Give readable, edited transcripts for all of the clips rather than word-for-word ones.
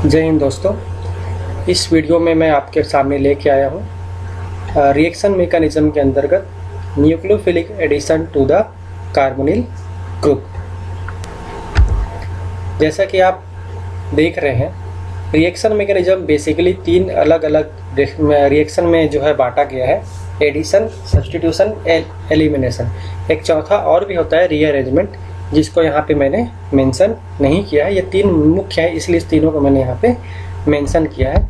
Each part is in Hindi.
जय हिंद दोस्तों। इस वीडियो में मैं आपके सामने लेके आया हूँ रिएक्शन मैकेनिज्म के अंतर्गत nucleophilic addition to the carbonyl group. जैसा कि आप देख रहे हैं, रिएक्शन मैकेनिज्म बेसिकली तीन अलग अलग रिएक्शन में जो है बांटा गया है: एडिशन, सब्स्टिट्यूशन, एलिमिनेशन। एक चौथा और भी होता है, रीअरेंजमेंट, जिसको यहाँ पे मैंने मेंशन नहीं किया है। ये तीन मुख्य है, इसलिए इस तीनों को मैंने यहाँ पे मेंशन किया है।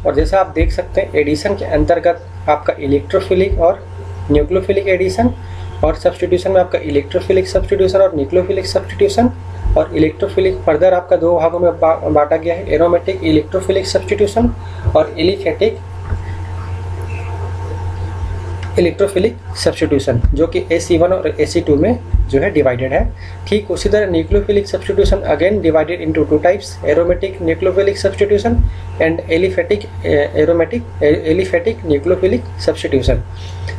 और जैसा आप देख सकते हैं, एडिशन के अंतर्गत आपका इलेक्ट्रोफिलिक और न्यूक्लियोफिलिक एडिशन, और सब्स्टिट्यूशन में आपका इलेक्ट्रोफिलिक सब्स्टिट्यूशन और न्यूक्लियोफिलिक सब्स्टिट्यूशन। और इलेक्ट्रोफिलिक फर्दर आपका दो भागों में बांटा गया है: एरोमेटिक इलेक्ट्रोफिलिक सब्स्टिट्यूशन और एलिफेटिक इलेक्ट्रोफिलिक सब्स्टिट्यूशन, जो कि AC1 और AC2 में जो है डिवाइडेड है। ठीक उसी तरह nucleophilic substitution again divided into two types: aromatic nucleophilic substitution and aliphatic aliphatic nucleophilic substitution.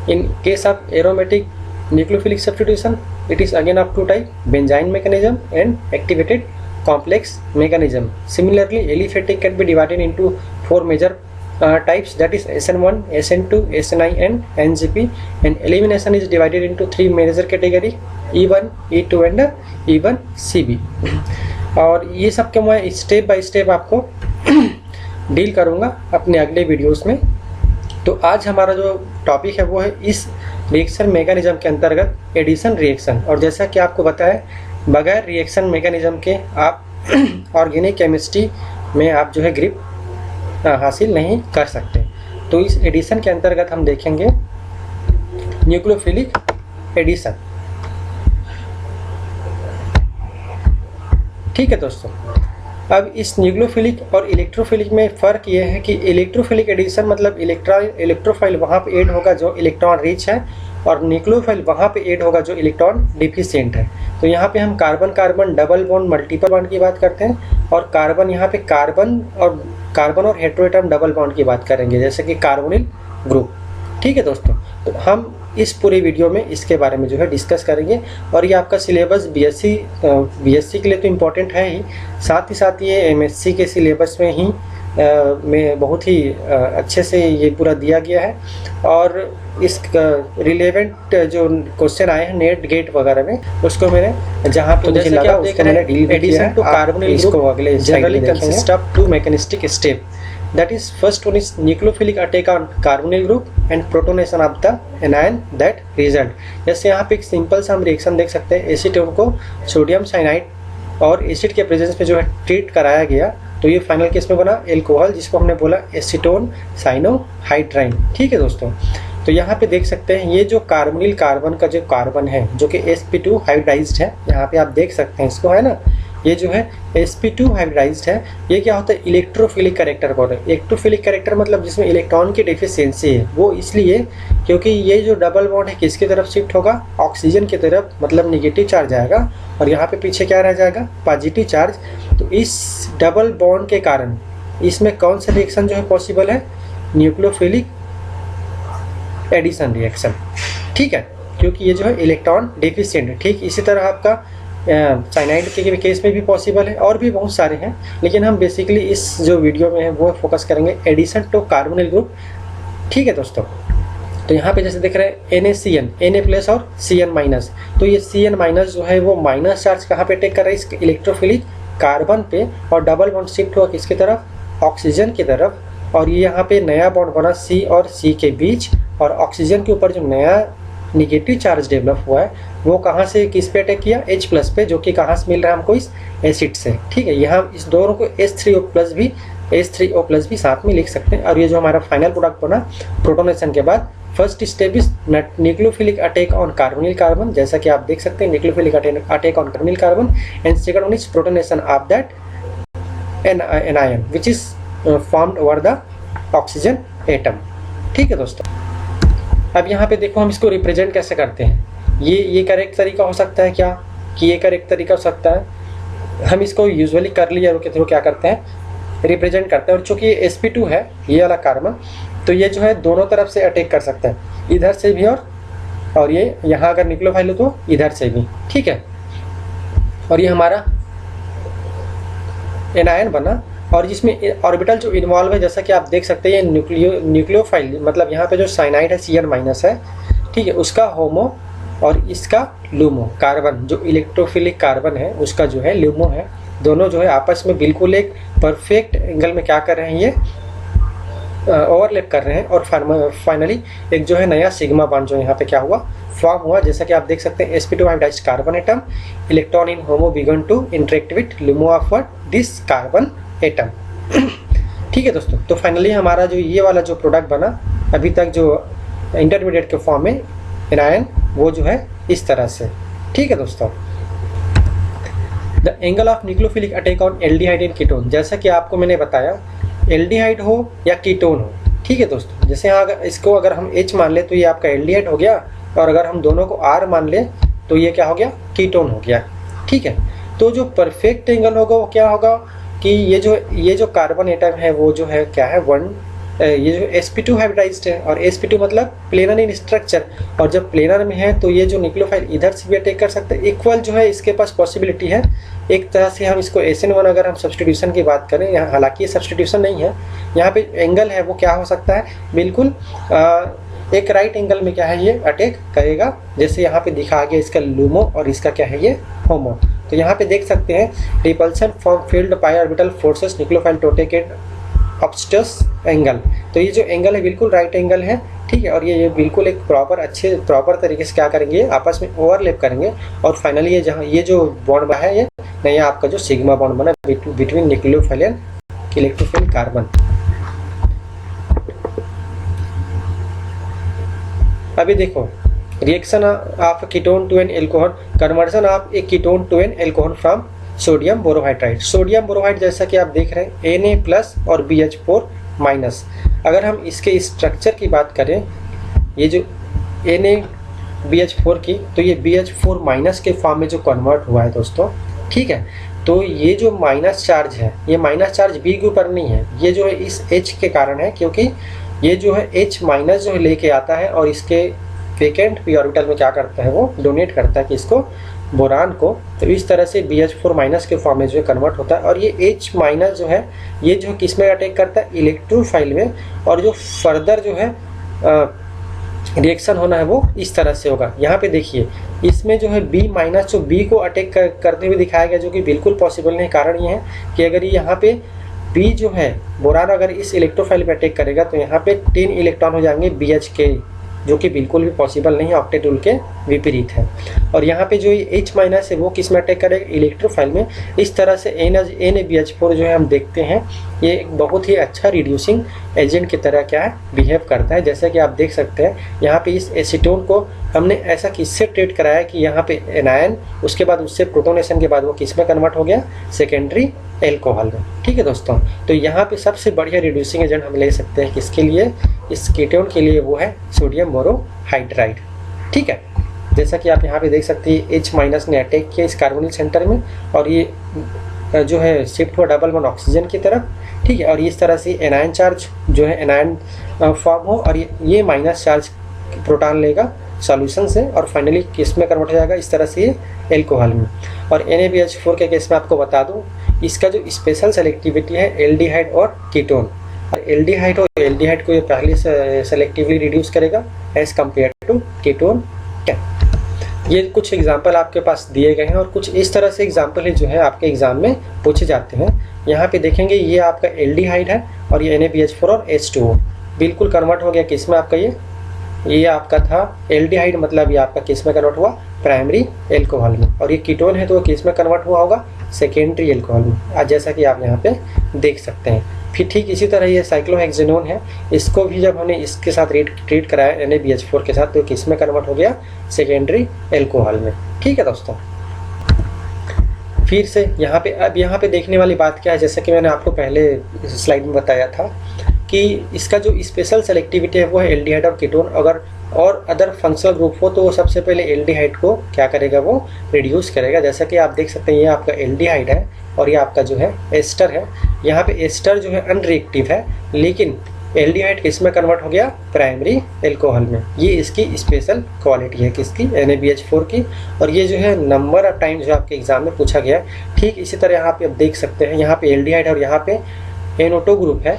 In case of aromatic nucleophilic substitution, it is again of two type: benzyne mechanism and activated complex mechanism. Similarly, aliphatic can be divided into four major types, that is SN1, SN2, SNI and NGP. And elimination is divided into three major category: E1, E2 and E1 CB. और ये सब के मैं स्टेप बाय स्टेप आपको डील करूँगा अपने अगले वीडियोस में। तो आज हमारा जो टॉपिक है वो है इस रिएक्शन मैकेनिज्म के अंतर्गत एडिशन रिएक्शन। और जैसा कि आपको बताया, बगैर रिएक्शन मैकेनिज्म के आप ऑर्गेनिक केमिस्ट्री में आप जो है ग्रिप हासिल नहीं कर सकते। तो इस एडिशन के अंतर्गत हम देखेंगे न्यूक्लियोफिलिक एडिशन। ठीक है दोस्तों, अब इस न्यूक्लियोफिलिक और इलेक्ट्रोफिलिक में फ़र्क ये है कि इलेक्ट्रोफिलिक एडिशन मतलब इलेक्ट्रोफाइल वहाँ पे ऐड होगा जो इलेक्ट्रॉन रिच है, और न्यूक्लियोफाइल वहाँ पे ऐड होगा जो इलेक्ट्रॉन डिफिशिएंट है। तो यहाँ पे हम carbon carbon double bond multiple bond की बात करते हैं, और कार्बन यहाँ पे कार्बन और हेटेरोएटम डबल बॉन्ड की बात करेंगे, जैसे कि कार्बोनिल ग्रुप। ठीक है दोस्तों, तो हम इस पूरे वीडियो में इसके बारे में जो है डिस्कस करेंगे। और ये आपका सिलेबस बीएससी के लिए तो इम्पोर्टेंट है ही, साथ ही साथ ये एमएससी के सिलेबस में ही में बहुत ही अच्छे से ये पूरा दिया गया है। और इस रिलेवेंट जो क्वेश्चन आए हैं नेट गेट वगैरह में, उसको मैंने जहाँ पे मुझे लगा उसको मैंने डील किया है। तो कार्बोनिल ग्रुप अगले generally consist of two mechanistic step, that is first one is nucleophilic attack on carbonyl group and protonation of the anion that result। जैसे यहाँ पे एक सिंपल सा हम रिएक्शन देख सकते हैं, एसीटोन को सोडियम साइनाइड और एसिड के प्रेजेंस में जो है ट्रीट कराया गया, तो ये फाइनल केस में बना एल्कोहल, जिसको हमने बोला एसीटोन साइनोहाइड्राइन। ठीक है दोस्तों, तो यहाँ पे देख सकते हैं ये जो कार्बोनिल कार्बन का जो कार्बन है जो कि sp2 हाइब्रिडाइज्ड है, यहाँ पे आप देख सकते हैं इसको, है ना, ये जो है sp2 हाइब्रिडाइज्ड है। ये क्या होता है? इलेक्ट्रोफिलिक कैरेक्टर बोल रहे हैं। इलेक्ट्रोफिलिक कैरेक्टर मतलब जिसमें इलेक्ट्रॉन की डेफिशिएंसी है, वो इसलिए क्योंकि ये जो डबल बॉन्ड है किसकी तरफ शिफ्ट होगा? ऑक्सीजन की तरफ, मतलब निगेटिव चार्ज आएगा, और यहाँ पे पीछे क्या रह जाएगा? Positive charge. तो इस डबल बॉन्ड के कारण इसमें कौन सा रिएक्शन जो है पॉसिबल है? Nucleophilic addition reaction. ठीक है, क्योंकि ये जो है इलेक्ट्रॉन डेफिशिएंट है। ठीक इसी तरह आपका साइनाइड के केस में भी पॉसिबल है, और भी बहुत सारे हैं, लेकिन हम बेसिकली इस जो वीडियो में है वो फोकस करेंगे एडिशन टू कार्बोनिल ग्रुप। ठीक है दोस्तों, तो यहाँ पे जैसे देख रहे हैं NaCN, Na प्लस और Cn माइनस, तो ये Cn माइनस जो है वो माइनस चार्ज कहाँ पे टेक कर रहा है? इस इलेक्ट्रोफिलिक कार्बन पे, और डबल बॉन्ड शिफ्ट हुआ किसकी तरफ? ऑक्सीजन की तरफ। और ये यहाँ पे नया बॉन्ड बना C और C के बीच, और ऑक्सीजन के ऊपर जो नया निगेटिव चार्ज डेवलप हुआ है वो कहाँ से किस पे अटैक किया? H प्लस पे, जो कि कहाँ से मिल रहा है हमको? इस एसिड से। ठीक है, यहाँ इस दोनों को H3O प्लस भी साथ में लिख सकते हैं। और ये जो हमारा फाइनल प्रोडक्ट बना प्रोटोनेशन के बाद, first step is nucleophilic attack on carbonyl carbon, जैसा कि आप देख सकते हैं nucleophilic attack on carbonyl carbon, and second one is protonation of that anion which is formed over the oxygen atom. ठीक है दोस्तों, अब यहाँ पे देखो हम इसको रिप्रेजेंट कैसे करते हैं। ये करेक्ट तरीका हो सकता है क्या? कि ये करेक्ट तरीका हो सकता है। हम इसको यूजुअली कर लिया के थ्रू क्या करते हैं? रिप्रेजेंट करते हैं। और चूँकि ये sp2 है, ये वाला कार्बन, तो ये जो है दोनों तरफ से अटैक कर सकता है, इधर से भी और ये यहाँ अगर न्यूक्लियोफाइल हो तो इधर से भी। ठीक है, और ये हमारा एनायन बना, और जिसमें ऑर्बिटल जो इन्वॉल्व है, जैसा कि आप देख सकते हैं ये न्यूक्लियोफाइल, मतलब यहाँ पे जो साइनाइड है Cn- है, ठीक है, उसका होमो और इसका लूमो कार्बन, जो इलेक्ट्रोफिलिक कार्बन है उसका जो है लूमो है, दोनों जो है आपस में बिल्कुल एक परफेक्ट एंगल में क्या कर रहे हैं, ये ओवरलैप कर रहे हैं। और फाइनली एक जो है नया सिग्मा बॉन्ड जो यहाँ पे क्या हुआ, फॉर्म हुआ। जैसा कि आप देख सकते हैं sp2 hybridized carbon atom, electron in HOMO begin to interact with LUMO of this carbon atom. ठीक है दोस्तों, तो फाइनली हमारा जो ये वाला जो प्रोडक्ट बना अभी तक जो इंटरमीडिएट के फॉर्म में एनायन, वो जो है इस तरह से। ठीक है दोस्तों, the angle of nucleophilic attack on aldehyde and ketone, जैसा कि आपको मैंने बताया एल्डिहाइड हो या कीटोन हो। ठीक है दोस्तों, जैसे यहाँ अगर इसको अगर हम H मान ले तो ये आपका एल्डिहाइड हो गया, और अगर हम दोनों को R मान ले तो ये क्या हो गया, कीटोन हो गया। ठीक है, तो जो परफेक्ट एंगल होगा वो क्या होगा कि ये जो कार्बन एटम है वो जो है क्या है, ये जो sp2 हाइब्रिडाइज्ड है, और sp2 मतलब प्लेनर इन स्ट्रक्चर, और जब प्लेनर में है तो ये जो न्यूक्लियोफाइल इधर से भी अटैक कर सकते हैं, इक्वल जो है इसके पास पॉसिबिलिटी है। एक तरह से हम इसको SN1 अगर हम सब्स्टिट्यूशन की बात करें, यहाँ हालांकि ये सब्स्टिट्यूशन नहीं है, यहाँ पे एंगल है वो क्या हो सकता है, बिल्कुल एक राइट एंगल में क्या है ये अटैक करेगा। जैसे यहाँ पे दिखा गया इसका लूमो और इसका क्या है ये होमो। तो यहाँ पे देख सकते हैं repulsion from filled pi orbital forces nucleophile to attack at obtuse angle. तो ये जो एंगल है बिल्कुल राइट एंगल है। ठीक है, और ये बिल्कुल एक प्रॉपर तरीके से क्या करेंगे, आपस में ओवरलैप करेंगे, और फाइनली ये जहाँ ये जो बॉन्ड है ये नया आपका जो सिग्मा बॉन्ड बना between nucleophile and electrophilic carbon. अभी देखो reaction of ketone to an alcohol, conversion of a ketone to an alcohol from sodium borohydride. Sodium borohydride जैसा कि आप देख रहे हैं Na+ और BH4-। अगर हम इसके स्ट्रक्चर की बात करें, ये जो NaBH4 की, तो ये BH4- के फॉर्म में जो कन्वर्ट हुआ है दोस्तों। ठीक है, तो ये जो माइनस चार्ज है, ये माइनस चार्ज B के ऊपर नहीं है, ये जो है इस H के कारण है, क्योंकि ये जो है H- जो है लेके आता है और इसके वेकेंट p ऑर्बिटल में क्या करता है, वो डोनेट करता है कि इसको बोरान को। तो इस तरह से BH4- के फॉर्म में जो है कन्वर्ट होता है, और ये H- जो है ये जो किस में अटैक करता है, इलेक्ट्रोफाइल में, और जो फर्दर जो है रिएक्शन होना है वो इस तरह से होगा। यहाँ पे देखिए इसमें जो है B- जो B को अटैक करते हुए दिखाया गया, जो कि बिल्कुल पॉसिबल नहीं। कारण ये है कि अगर यहाँ पे B जो है बोरान अगर इस इलेक्ट्रोफाइल पे अटैक करेगा तो यहाँ पे 10 इलेक्ट्रॉन हो जाएंगे BH के, जो कि बिल्कुल भी पॉसिबल नहीं है, ऑक्टेट रूल के विपरीत है। और यहाँ पे जो H- है वो किस में अटैक करेगा, इलेक्ट्रोफाइल में। इस तरह से NaBH4 जो है हम देखते हैं ये एक बहुत ही अच्छा रिड्यूसिंग एजेंट की तरह क्या है बिहेव करता है। जैसे कि आप देख सकते हैं यहाँ पे इस एसीटोन को हमने ऐसा किससे ट्रीट कराया कि यहाँ पे एनायन, उसके बाद उससे प्रोटोनेशन के बाद वो किस में कन्वर्ट हो गया, सेकेंडरी एल्कोहल में। ठीक है दोस्तों, तो यहाँ पे सबसे बढ़िया रिड्यूसिंग एजेंट हम ले सकते हैं किसके लिए, इस कीटोन के लिए, वो है सोडियम बोरोहाइड्राइड। ठीक है, जैसा कि आप यहाँ पे देख सकते हैं H- ने अटैक किया इस कार्बोनिल सेंटर में, और ये जो है शिफ्ट हुआ डबल बॉन्ड ऑक्सीजन की तरफ। ठीक है, और इस तरह से एनायन चार्ज जो है एनायन फॉर्म हो, और ये माइनस चार्ज प्रोटॉन लेगा सॉल्यूशन से, और फाइनली किस में कन्वर्ट हो जाएगा, इस तरह से ये एल्कोहल में। और NaBH4 के केस में आपको बता दूं इसका जो स्पेशल सेलेक्टिविटी है एल्डिहाइड और कीटोन। एल्डिहाइड हो, एल्डिहाइड को ये पहले से सेलेक्टिवली रिड्यूस करेगा एज कम्पेयर टू कीटोन। ये कुछ एग्जाम्पल आपके पास दिए गए हैं, और कुछ इस तरह से एग्जाम्पल है जो है आपके एग्जाम में पूछे जाते हैं। यहाँ पे देखेंगे ये आपका एल्डिहाइड है, और ये NaBH4 और H2O बिल्कुल कन्वर्ट हो गया किस में, आपका ये आपका था एल्डिहाइड, मतलब ये आपका किस में कन्वर्ट हुआ, प्राइमरी एल्कोहल में। और ये कीटोन है तो वो किस में कन्वर्ट हुआ होगा, सेकेंडरी एल्कोहल में, जैसा कि आप यहाँ पे देख सकते हैं। फिर ठीक इसी तरह ये साइक्लोहेक्सेनोन है, इसको भी जब हमने इसके साथ ट्रीट कराया NaBH4 के साथ, तो किस में कन्वर्ट हो गया, सेकेंडरी एल्कोहल में। ठीक है दोस्तों, फिर से यहाँ पे देखने वाली बात क्या है, जैसे कि मैंने आपको पहले स्लाइड में बताया था कि इसका जो स्पेशल सेलेक्टिविटी है वो है एल्डिहाइड और कीटोन। अगर और अदर फंक्शनल ग्रुप हो तो वो सबसे पहले एल्डिहाइड को क्या करेगा, वो रिड्यूस करेगा। जैसा कि आप देख सकते हैं ये आपका एल्डिहाइड है, और ये आपका जो है एस्टर है। यहाँ पे एस्टर जो है अनरिएक्टिव है, लेकिन एल्डिहाइड किस में कन्वर्ट हो गया, प्राइमरी एल्कोहल में। ये इसकी स्पेशल क्वालिटी है किसकी, NaBH4 की। और ये जो है नंबर ऑफ टाइम जो आपके एग्जाम में पूछा गया है। ठीक इसी तरह यहाँ पे आप देख सकते हैं, यहाँ पे एल्डिहाइड और यहाँ पे NO2 ग्रुप है,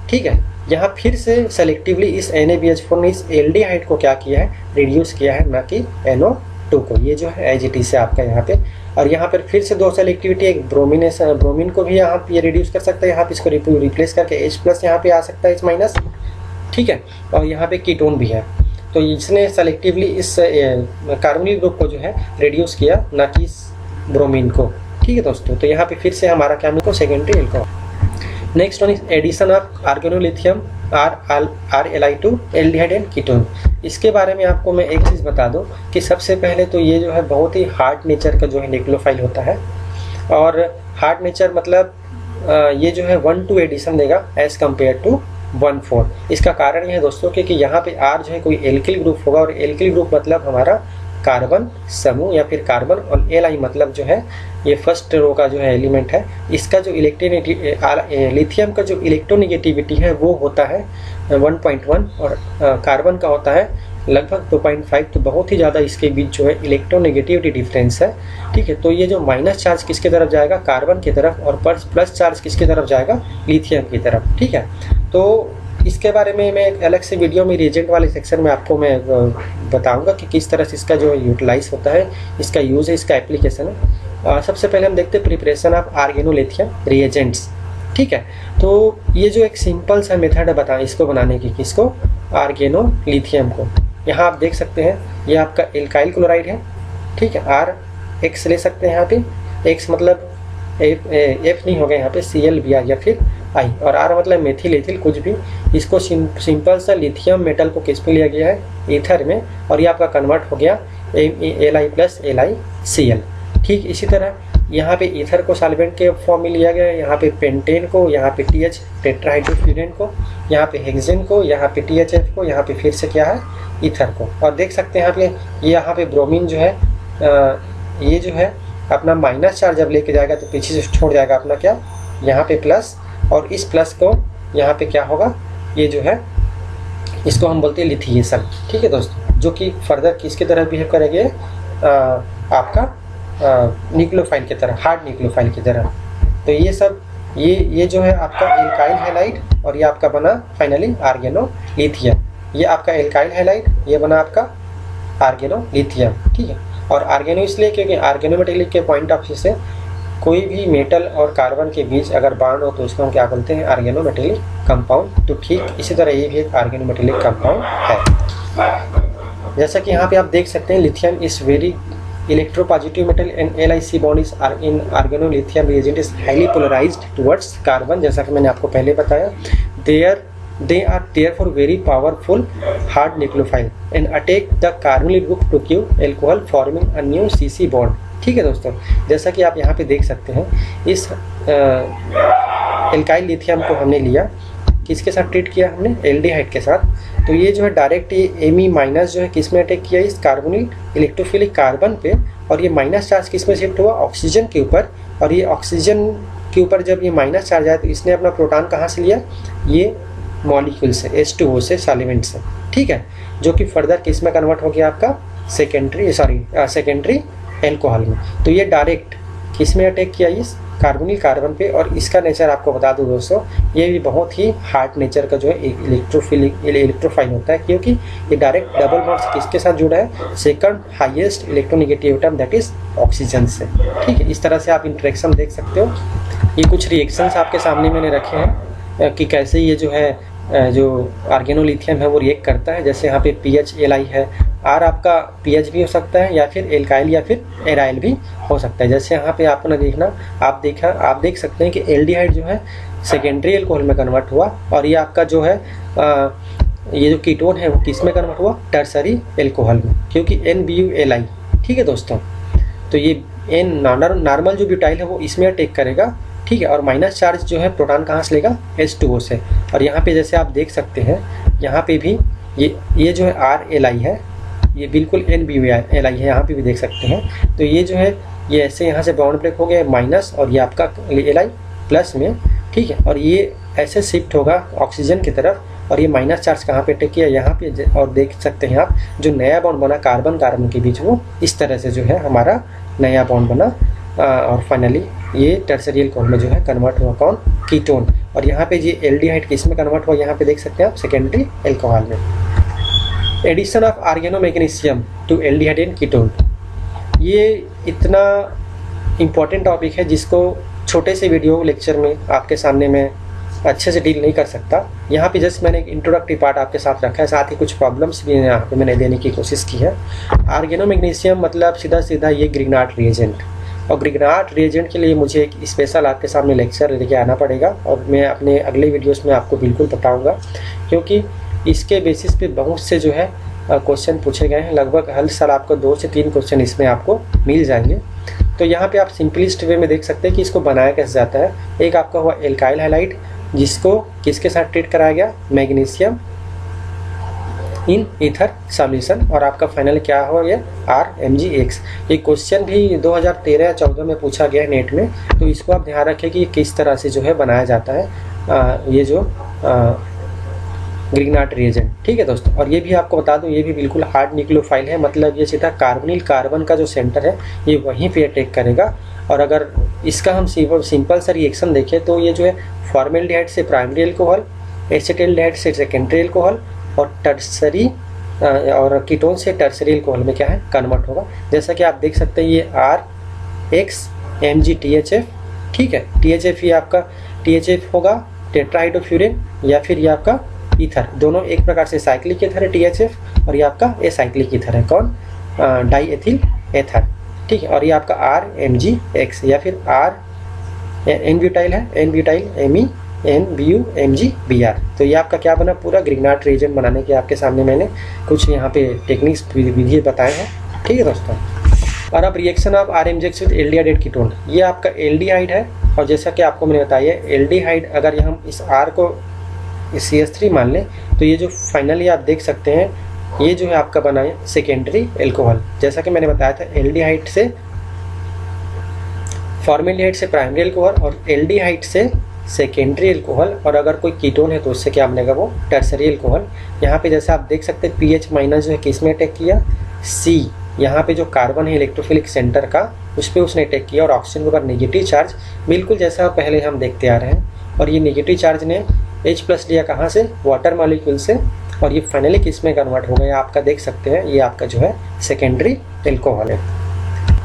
ठीक है। यहाँ फिर से सेलेक्टिवली इस NaBH4 ने इस एल्डिहाइड को क्या किया है, रिड्यूस किया है, ना कि NO2 को। ये जो है एज इट इज से आपका यहाँ पे। और यहाँ पर फिर से दो सेलेक्टिविटी, एक ब्रोमीन को भी यहाँ पे ये रिड्यूस कर सकता है, यहाँ पे इसको रिप्लेस करके H+ यहाँ पे आ सकता है, H-, ठीक है। और यहाँ पे कीटोन भी है, तो इसने सेलेक्टिवली इस कार्बोनिल ग्रुप को जो है रिड्यूस किया, ना कि इस ब्रोमीन को, ठीक है दोस्तों। तो यहाँ पे फिर से हमारा क्या मिला, secondary alcohol. Next one is addition of organolithium RLi2 aldehyde and ketone. इसके बारे में आपको मैं एक चीज़ बता दूं कि सबसे पहले तो ये जो है बहुत ही हार्ड नेचर का जो है न्यूक्लियोफाइल होता है। और हार्ड नेचर मतलब ये जो है 1-2 एडिशन देगा एज कम्पेयर टू 1-4। इसका कारण ये है दोस्तों कि यहाँ पे R जो है कोई एल्किल ग्रुप होगा, और एल्किल ग्रुप मतलब हमारा कार्बन समूह या फिर कार्बन, और Li मतलब जो है ये फर्स्ट रो का जो है एलिमेंट है। इसका जो लिथियम का जो इलेक्ट्रोनेगेटिविटी है वो होता है 1.1 और कार्बन का होता है लगभग 2.5। तो बहुत ही ज़्यादा इसके बीच जो है इलेक्ट्रोनेगेटिविटी डिफरेंस है, ठीक है। तो ये जो माइनस चार्ज किसके तरफ जाएगा, कार्बन की तरफ, और प्लस चार्ज किसकी तरफ जाएगा, लिथियम की तरफ, ठीक है। तो इसके बारे में मैं एक अलग से वीडियो में रिएजेंट वाले सेक्शन में आपको मैं बताऊंगा कि किस तरह से इसका जो यूटिलाइज होता है, इसका यूज़ है, इसका एप्लीकेशन है। सबसे पहले हम देखते हैं प्रिपरेशन ऑफ आर्गेनोलिथियम रिएजेंट्स, ठीक है। तो ये जो एक सिंपल सा मेथड है बताएं इसको बनाने की, किसको, आर्गेनोलिथियम को। यहाँ आप देख सकते हैं ये आपका एल्काइल क्लोराइड है, ठीक है। RX ले सकते हैं यहाँ पे, X मतलब F नहीं होगा यहाँ पे, ClBr या फिर I, और R मतलब मेथिल एथिल कुछ भी। इसको सिंपल सा लिथियम मेटल को किस पे लिया गया है, ईथर में, और ये आपका कन्वर्ट हो गया Li+ LiCl, ठीक। इसी तरह यहाँ पे ईथर को सॉल्वेंट के फॉर्म में लिया गया है, यहाँ पे पेंटेन को, यहाँ पे TH टेट्राहाइड्रोफ्यूरेन को, यहाँ पे हेक्सेन को, यहाँ पे THF को, यहाँ पे फिर से क्या है, ईथर को। और देख सकते हैं यहाँ पे ब्रोमीन जो है ये जो है अपना माइनस चार्ज जब लेके जाएगा तो पीछे से छोड़ जाएगा अपना क्या, यहाँ पे प्लस, और इस प्लस को यहाँ पे क्या होगा, ये जो है इसको हम बोलते हैं लिथिएशन, ठीक है दोस्तों, जो कि फर्दर किसकी तरह बिहेव करेंगे, आपका न्यूक्लियोफाइल की तरह, हार्ड न्यूक्लियोफाइल की तरह। तो ये सब ये जो है आपका एल्काइल हैलाइड, और ये आपका बना फाइनली आर्गेनोलिथियम। ये आपका एल्काइल हैलाइड, ये बना आपका आर्गेनोलिथियम, ठीक है। और आर्गेनो इसलिए क्योंकि आर्गेनोमेटेलिक के पॉइंट ऑफ व्यू से कोई भी मेटल और कार्बन के बीच अगर बॉन्ड हो तो उसको हम क्या बोलते हैं, आर्गेनोमेटेलिक कंपाउंड। तो ठीक इसी तरह ये भी एक आर्गेनोमेटेलिक कंपाउंड है। जैसा कि यहाँ पे आप देख सकते हैं, lithium is very electropositive metal and LiC bond is in organolithium reagent is highly polarized towards carbon, जैसा कि मैंने आपको पहले बताया। They are therefore very powerful hard nucleophile and attack the carbonyl group to give alcohol forming a new CC bond, ठीक है दोस्तों। जैसा कि आप यहाँ पे देख सकते हैं, इस एल्काइल लिथियम को हमने लिया, किसके साथ ट्रीट किया हमने, एल्डिहाइड के साथ। तो ये जो है डायरेक्ट ये Me- जो है किस में अटैक किया, इस कार्बोनिल इलेक्ट्रोफिलिक कार्बन पे, और ये माइनस चार्ज किस में शिफ्ट हुआ, ऑक्सीजन के ऊपर। और ये ऑक्सीजन के ऊपर जब ये माइनस चार्ज आया तो इसने अपना प्रोटॉन कहाँ से लिया, ये मॉलिक्यूल से, H2O से, सॉल्वेंट से, ठीक है, जो कि फर्दर किस में कन्वर्ट हो गया आपका, सेकेंडरी एल्कोहल में। तो ये डायरेक्ट किस में अटैक किया, इस कार्बोनिल कार्बन पे। और इसका नेचर आपको बता दूं दोस्तों, ये भी बहुत ही हार्ड नेचर का जो है इलेक्ट्रोफाइल होता है, क्योंकि ये डायरेक्ट डबल बॉन्ड से किसके साथ जुड़ा है, second highest electronegative atom that is oxygen से, ठीक है। इस तरह से आप इंटरेक्शन देख सकते हो। ये कुछ रिएक्शंस आपके सामने मैंने रखे हैं कि कैसे ये जो है जो आर्गेनोलिथियम है वो रिएक्ट करता है। जैसे यहाँ पे पीएच Li है, R आपका पीएच भी हो सकता है, या फिर एल्काइल या फिर एराइल भी हो सकता है। जैसे यहाँ पे आपको ना देखना, आप देख सकते हैं कि एल्डिहाइड जो है सेकेंडरी एल्कोहल में कन्वर्ट हुआ, और ये आपका जो है ये जो कीटोन है वो किस में कन्वर्ट हुआ, टर्सरी एल्कोहल में, क्योंकि NBuLi, ठीक है दोस्तों। तो ये नॉर्मल जो ब्यूटाइल है वो इसमें अटैक करेगा, ठीक है। और माइनस चार्ज जो है प्रोटॉन कहाँ से लेगा, H2O से। और यहाँ पे जैसे आप देख सकते हैं, यहाँ पे भी ये जो है RLi है, ये बिल्कुल NBuLi है, यहाँ पे भी देख सकते हैं। तो ये जो है ये ऐसे यहाँ से बाउंड ब्रेक हो गया माइनस, और ये आपका Li प्लस में, ठीक है। और ये ऐसे शिफ्ट होगा ऑक्सीजन की तरफ, और ये माइनस चार्ज कहाँ पे अटैक किया, यहाँ पे, और देख सकते हैं आप जो नया बॉन्ड बना कार्बन कार्बन के बीच, वो इस तरह से जो है हमारा नया बॉन्ड बना और फाइनली ये टर्सरी अल्कोहल में जो है कन्वर्ट हुआ कौन, कीटोन। और यहाँ पे ये एल्डिहाइड किस में कन्वर्ट हुआ, यहाँ पे देख सकते हैं आप सेकेंडरी अल्कोहल में। Addition of organomagnesium to aldehyde and ketone, ये इतना इम्पॉर्टेंट टॉपिक है जिसको छोटे से वीडियो लेक्चर में आपके सामने मैं अच्छे से डील नहीं कर सकता। यहाँ पे जस्ट मैंने एक इंट्रोडक्टरी पार्ट आपके साथ रखा है, साथ ही कुछ प्रॉब्लम्स भी यहाँ पे मैंने देने की कोशिश की है। आर्गेनोमैग्नीशियम मतलब सीधा सीधा ये ग्रिग्नार्ड रिएजेंट, और ग्रिग्नार्ड रिएजेंट के लिए मुझे एक स्पेशल आपके सामने लेक्चर लेके आना पड़ेगा, और मैं अपने अगले वीडियोस में आपको बिल्कुल बताऊंगा, क्योंकि इसके बेसिस पे बहुत से जो है क्वेश्चन पूछे गए हैं। लगभग हर साल आपको 2 से 3 क्वेश्चन इसमें आपको मिल जाएंगे। तो यहाँ पे आप सिंपलिस्ट वे में देख सकते हैं कि इसको बनाया कैसे जाता है। एक आपका हुआ एल्काइल हैलाइड, जिसको किसके साथ ट्रीट कराया गया, मैग्नीशियम इन ईथर सॉल्यूशन, और आपका फाइनल क्या हो गया, RMgX। ये क्वेश्चन भी 2013 या 14 में पूछा गया है नेट में, तो इसको आप ध्यान रखें कि किस तरह से जो है बनाया जाता है ये जो ग्रिग्नार्ड रिएजेंट। ठीक है दोस्तों, और ये भी आपको बता दूं, ये भी बिल्कुल हार्ड न्यूक्लियोफाइल है, मतलब ये सीधा कार्बोनिल कार्बन का जो सेंटर है ये वहीं पे अटैक करेगा। और अगर इसका हम सिंपल सा रिएक्शन देखें तो ये जो है फॉर्मेल्डिहाइड से प्राइमरी अल्कोहल, एसिटाल्डिहाइड से सेकेंडरी अल्कोहल, और टर्सरी और कीटोन से टर्सरी अल्कोहल में क्या है, कन्वर्ट होगा। जैसा कि आप देख सकते हैं ये RXMgTHF, ठीक है। THF ये आपका THF होगा टेट्राहाइड्रोफ्यूरेन, या फिर ये आपका ईथर, दोनों एक प्रकार से साइक्लिक ईथर है THF, और ये आपका एसाइक्लिक ईथर है कौन, डाईएथिल एथर, ठीक है। और ये आपका RMgX, या फिर N-ब्यूटाइल है, N-ब्यूटाइल NBU-MgBr। तो ये आपका क्या बना, पूरा ग्रिग्नार्ड रिएजेंट बनाने के आपके सामने मैंने कुछ यहाँ पे टेक्निक्स विधि बताए हैं। ठीक है दोस्तों, और अब reaction of RMgX with aldehyde ketone, ये आपका एल्डिहाइड है, और जैसा कि आपको मैंने बताया एल्डिहाइड, अगर हम इस R को CH3 मान लें तो ये जो फाइनली आप देख सकते हैं ये जो है आपका बना है सेकेंडरी अल्कोहल। जैसा कि मैंने बताया था एल्डिहाइड से फॉर्मेल्डिहाइड से प्राइमरी अल्कोहल, और एल्डिहाइड से सेकेंडरी अल्कोहल, और अगर कोई कीटोन है तो उससे क्या बनेगा, वो टर्सरी अल्कोहल। यहाँ पे जैसे आप देख सकते हैं pH माइनस जो है किस में अटैक किया, C, यहाँ पे जो कार्बन है इलेक्ट्रोफिलिक सेंटर का, उस पर उसने अटैक किया, और ऑक्सीजन के ऊपर नेगेटिव चार्ज, बिल्कुल जैसा पहले हम देखते आ रहे हैं। और ये नेगेटिव चार्ज ने H+ लिया कहाँ से, वाटर मॉलिक्यूल से, और ये फाइनली किस में कन्वर्ट हो गया, आपका देख सकते हैं ये आपका जो है सेकेंडरी अल्कोहल है।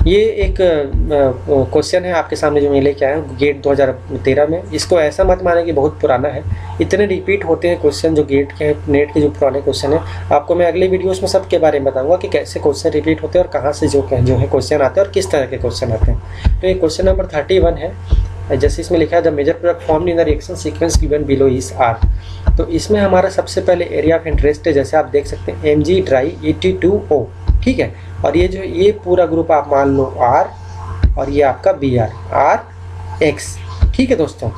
ये एक क्वेश्चन है आपके सामने जो मैं लेके आया हूँ गेट 2013 में। इसको ऐसा मत माने कि बहुत पुराना है, इतने रिपीट होते हैं क्वेश्चन जो गेट के नेट के जो पुराने क्वेश्चन है। आपको मैं अगले वीडियोस में सबके बारे में बताऊंगा कि कैसे क्वेश्चन रिपीट होते हैं और कहाँ से जो है क्वेश्चन आते हैं और किस तरह के क्वेश्चन आते हैं। तो ये क्वेश्चन नंबर 31 है, जैसे इसमें लिखा है the major product formed in the reaction sequence given below is R. तो इसमें हमारा सबसे पहले एरिया ऑफ इंटरेस्ट है, जैसे आप देख सकते हैं Mg ट्राई Et2O, ठीक है। और ये जो ये पूरा ग्रुप आप मान लो R, और ये आपका Br, RX, ठीक है दोस्तों।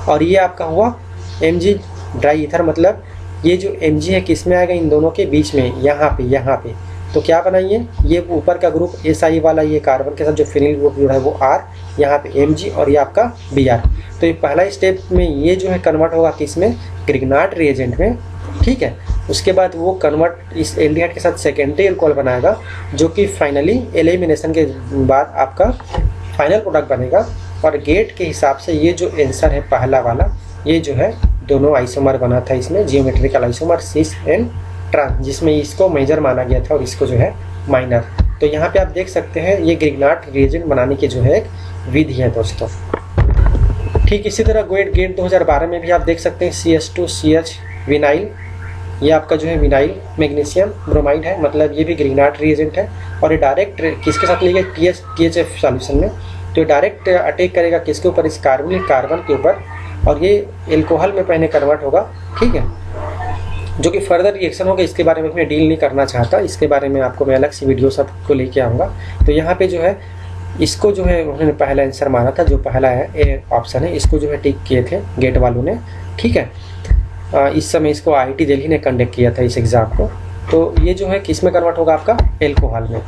और ये आपका हुआ Mg ड्राई ईथर, मतलब ये जो Mg है किस में आएगा, इन दोनों के बीच में, यहाँ पे। तो क्या बनाइए, ये ऊपर का ग्रुप Si वाला, ये कार्बन के साथ जो फिनिल ग्रुप जुड़ा है वो R, यहाँ पे Mg, और ये आपका Br। तो ये पहला स्टेप में ये जो है कन्वर्ट होगा किस में, ग्रिग्नार्ड रिएजेंट में, ठीक है। उसके बाद वो कन्वर्ट इस एल्डिहाइड के साथ सेकेंडरी अल्कोहल बनाएगा, जो कि फाइनली एलिमिनेशन के बाद आपका फाइनल प्रोडक्ट बनेगा। और गेट के हिसाब से ये जो आंसर है पहला वाला, ये जो है दोनों आइसोमर बना था इसमें, geometrical isomer cis and trans, जिसमें इसको मेजर माना गया था और इसको जो है माइनर। तो यहाँ पे आप देख सकते हैं ये ग्रिग्नार्ड रिएजेंट बनाने की जो है एक विधि है दोस्तों। ठीक इसी तरह गेट 2012 में भी आप देख सकते हैं CH2CH विनाइल, ये आपका जो है विनाइल मैग्नीशियम ब्रोमाइड है, मतलब ये भी ग्रिग्नार्ड रिएजेंट है। और ये डायरेक्ट किसके साथ लिया गया, THF सॉल्यूशन में। तो डायरेक्ट अटैक करेगा किसके ऊपर, इस कार्बन के ऊपर, और ये एल्कोहल में पहले कन्वर्ट होगा, ठीक है। जो कि फर्दर रिएक्शन होगा, इसके बारे में मैं डील नहीं करना चाहता, इसके बारे में आपको मैं अलग सी वीडियो सबको लेके आऊँगा। तो यहाँ पे जो है इसको जो है उन्होंने पहला आंसर माना था, जो पहला है ए ऑप्शन है, इसको जो है टिक किए थे गेट वालों ने, ठीक है। इस समय इसको IIT दिल्ली ने कंडक्ट किया था इस एग्ज़ाम को। तो ये जो है किस में कन्वर्ट होगा, आपका एल्कोहल में।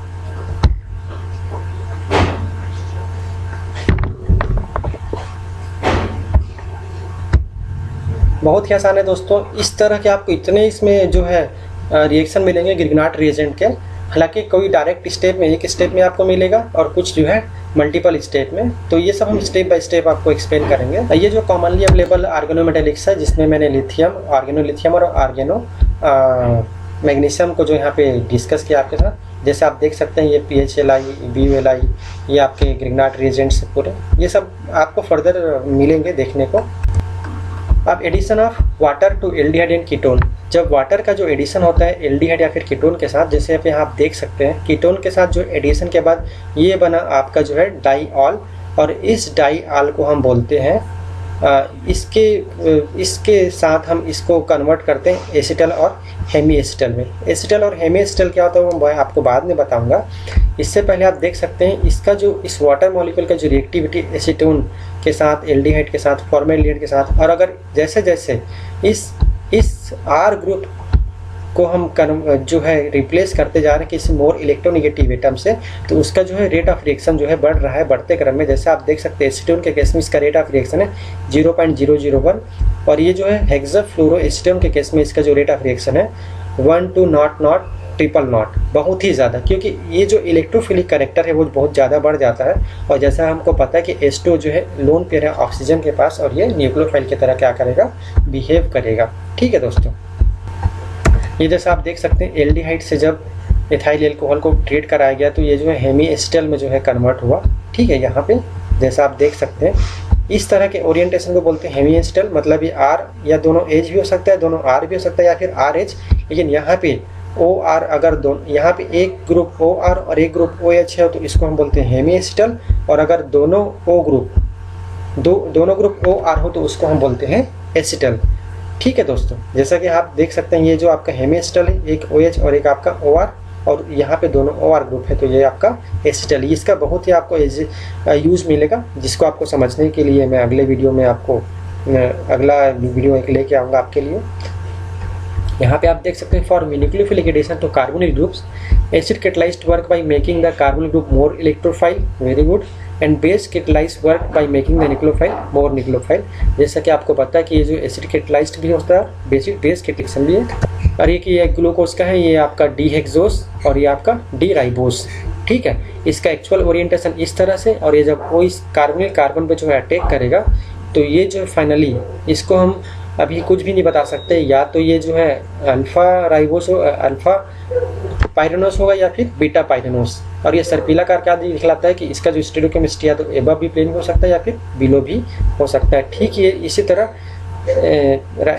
बहुत ही आसान है दोस्तों। इस तरह के आपको इतने इसमें जो है रिएक्शन मिलेंगे ग्रिग्नार्ड रिएजेंट के। हालांकि कोई डायरेक्ट स्टेप में, एक स्टेप में आपको मिलेगा और कुछ जो है मल्टीपल स्टेप में। तो ये सब हम स्टेप बाय स्टेप आपको एक्सप्लेन करेंगे। ये जो कॉमनली अवेलेबल आर्गेनोमेटेलिक्स है, जिसमें मैंने लिथियम, आर्गेनोलिथियम और आर्गेनो मैग्नीशियम को जो यहाँ पे डिस्कस किया आपके साथ। जैसे आप देख सकते हैं ये PHLi, BuLi, ये आपके ग्रिग्नार्ड रिएजेंट्स पूरे, ये सब आपको फर्दर मिलेंगे देखने को। अब addition of water to aldehyde and ketone, जब वाटर का जो एडिशन होता है एल्डिहाइड या फिर कीटोन के साथ, जैसे यहाँ आप देख सकते हैं कीटोन के साथ जो एडिशन के बाद ये बना आपका जो है डाईऑल, और इस डाईऑल को हम बोलते हैं इसके साथ हम इसको कन्वर्ट करते हैं एसिटल और हेमी एसिटल में। एसिटल और हेमी एसिटल क्या होता है वो मैं आपको बाद में बताऊंगा। इससे पहले आप देख सकते हैं इसका जो इस वाटर मॉलिक्यूल का जो रिएक्टिविटी एसीटोन के साथ, एल्डिहाइड के साथ, फॉर्मेल्डिहाइड के साथ, और अगर जैसे जैसे इस R ग्रुप को हम जो है रिप्लेस करते जा रहे हैं किसी मोर इलेक्ट्रोनेगेटिव एटम से, तो उसका जो है रेट ऑफ रिएक्शन जो है बढ़ रहा है बढ़ते क्रम में। जैसे आप देख सकते हैं एसीटोन के केस में इसका रेट ऑफ रिएक्शन है 0.001, और ये जो है हेक्साफ्लोरोएसीटोन के केस में इसका जो रेट ऑफ रिएक्शन है 1,200,000, बहुत ही ज़्यादा, क्योंकि ये जो इलेक्ट्रोफिलिक कैरेक्टर है वो बहुत ज़्यादा बढ़ जाता है। और जैसा हमको पता है कि H2 जो है लोन पेयर है ऑक्सीजन के पास, और ये न्यूक्लियोफाइल की तरह क्या करेगा, बिहेव करेगा। ठीक है दोस्तों, ये जैसा आप देख सकते हैं एल्डिहाइड से जब एथाइल एल्कोहल को ट्रीट कराया गया तो ये जो है हेमी एसिटल में जो है कन्वर्ट हुआ। ठीक है, यहाँ पे जैसा आप देख सकते हैं इस तरह के ओरिएंटेशन को बोलते हैं हेमी एसिटल, मतलब ये R या दोनों एज भी हो सकता है, दोनों R भी हो सकता है, या फिर RH। लेकिन यहाँ पे OR अगर दोनों, यहाँ पे एक ग्रुप OR और एक ग्रुप OH है तो इसको हम बोलते हैं हेमी एसिटल, और अगर दोनों दोनों ग्रुप OR हो तो उसको हम बोलते हैं एसिटल। ठीक है दोस्तों, जैसा कि आप देख सकते हैं ये जो आपका हेमी एसिटल है, एक OH और एक आपका OR, और यहाँ पे दोनों OR ग्रुप है तो ये आपका एसिटल। इसका बहुत ही आपको यूज़ मिलेगा, जिसको आपको समझने के लिए मैं अगले वीडियो में आपको अगला वीडियो एक लेके आऊँगा आपके लिए। यहाँ पे आप देख सकते हैं for nucleophilic addition to carbonyl groups acid catalysed work by making the carbonyl group more electrophile, very good, and base catalysed work by making the nucleophile more nucleophile. जैसा कि आपको पता है कि ये जो एसिड कैटलाइज्ड भी होता है, बेस कैटलाइजेशन भी है, और ये ग्लूकोज का है, ये आपका डीहेक्सोस और ये आपका डी राइबोस। ठीक है, इसका एक्चुअल ओरिएंटेशन इस तरह से, और ये जब वो इस कार्बोनिल कार्बन पे जो है अटैक करेगा तो ये जो फाइनली इसको हम अभी कुछ भी नहीं बता सकते, या तो ये जो है अल्फा राइबोस हो, अल्फा पायरेनोस होगा या फिर बीटा पायरेनोस। और ये सर्पिला कार क्या दिखलाता है कि इसका जो स्टेरियोकेमिस्ट्री है तो एबव भी प्लेन हो सकता है या फिर बिलो भी हो सकता है। ठीक है, इसी तरह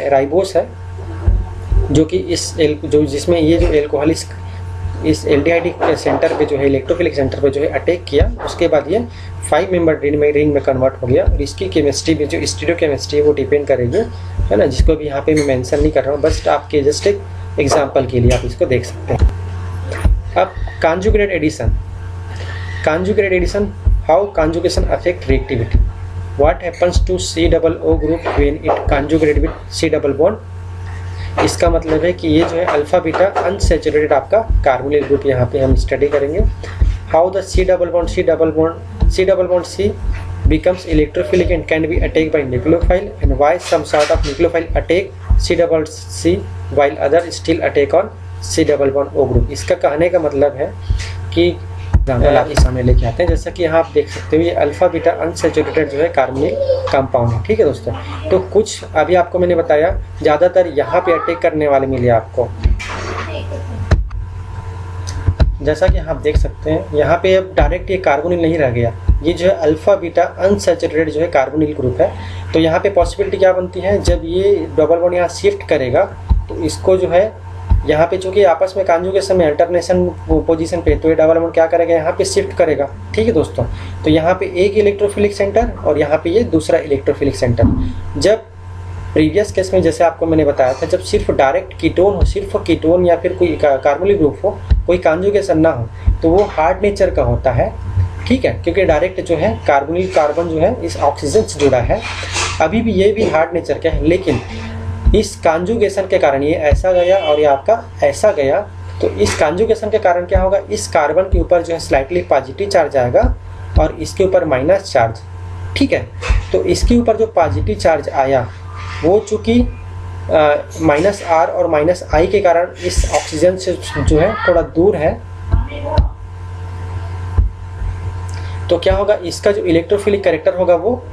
राइबोस है जो कि जिसमें ये जो एल्कोहल इस एल्डिहाइड सेंटर पे जो है, इलेक्ट्रोफिलिक सेंटर पे जो है अटैक किया, उसके बाद ये 5 मेंबर रिंग में कन्वर्ट हो गया। और इसकी केमिस्ट्री भी जो स्टीरियोकेमिस्ट्री है वो डिपेंड करेगी, है ना, जिसको भी यहाँ पे मैं मेंशन नहीं कर रहा हूँ, बस आपके जस्ट एक एग्जांपल के लिए आप इसको देख सकते हैं। अब conjugated addition, how conjugation affect reactivity, what happens to COO group when it conjugated with C double bond. इसका मतलब है कि ये जो है अल्फा बीटा अनसैचुरेटेड आपका कार्बोनिल ग्रुप यहाँ पे हम स्टडी करेंगे। How the C double bond C becomes electrophilic and can be attacked by nucleophile, and why some sort of nucleophile attack C while other still attack on C double bond O group. इसका कहने का मतलब है कि एग्जाम्पल आप सामने लेके आते हैं, जैसा कि यहाँ आप देख सकते हो ये अल्फा बीटा अनसैचुरेटेड जो है कार्बोनिल कंपाउंड है। ठीक है दोस्तों, तो कुछ अभी आपको मैंने बताया ज़्यादातर यहाँ पे अटैक करने वाले मिले आपको। जैसा कि आप देख सकते हैं यहाँ पे अब डायरेक्ट ये कार्बोनिल नहीं रह गया, ये जो है अल्फा बीटा अनसैचुरेटेड जो है कार्बोनिल ग्रुप है। तो यहाँ पे पॉसिबिलिटी क्या बनती है, जब ये डबल बॉन्ड यहाँ शिफ्ट करेगा तो इसको जो है यहाँ पे चूँकि आपस में कॉन्जुगेशन में अल्टरनेशन पोजीशन पे, तो ये डबल बॉन्ड क्या करेगा, यहाँ पे शिफ्ट करेगा। ठीक है दोस्तों, तो यहाँ पे एक इलेक्ट्रोफिलिक सेंटर और यहाँ पे ये दूसरा इलेक्ट्रोफिलिक सेंटर। जब प्रीवियस केस में जैसे आपको मैंने बताया था, जब सिर्फ डायरेक्ट कीटोन हो, सिर्फ कीटोन या फिर कोई कार्बोनिल ग्रुप हो, कोई कॉन्जुगेशन ना हो, तो वो हार्ड नेचर का होता है। ठीक है, क्योंकि डायरेक्ट जो है कार्बोनिल कार्बन जो है इस ऑक्सीजन से जुड़ा है, अभी भी ये भी हार्ड नेचर का है, लेकिन इस कॉन्जुगेशन के कारण ये ऐसा गया और ये आपका ऐसा गया। तो इस कॉन्जुगेशन के कारण क्या होगा, इस कार्बन के ऊपर जो है स्लाइटली पॉजिटिव चार्ज आएगा और इसके ऊपर माइनस चार्ज। ठीक है, तो इसके ऊपर जो पॉजिटिव चार्ज आया वो चूँकि -R और -I के कारण इस ऑक्सीजन से जो है थोड़ा दूर है, तो क्या होगा, इसका जो इलेक्ट्रोफिलिक कैरेक्टर होगा वो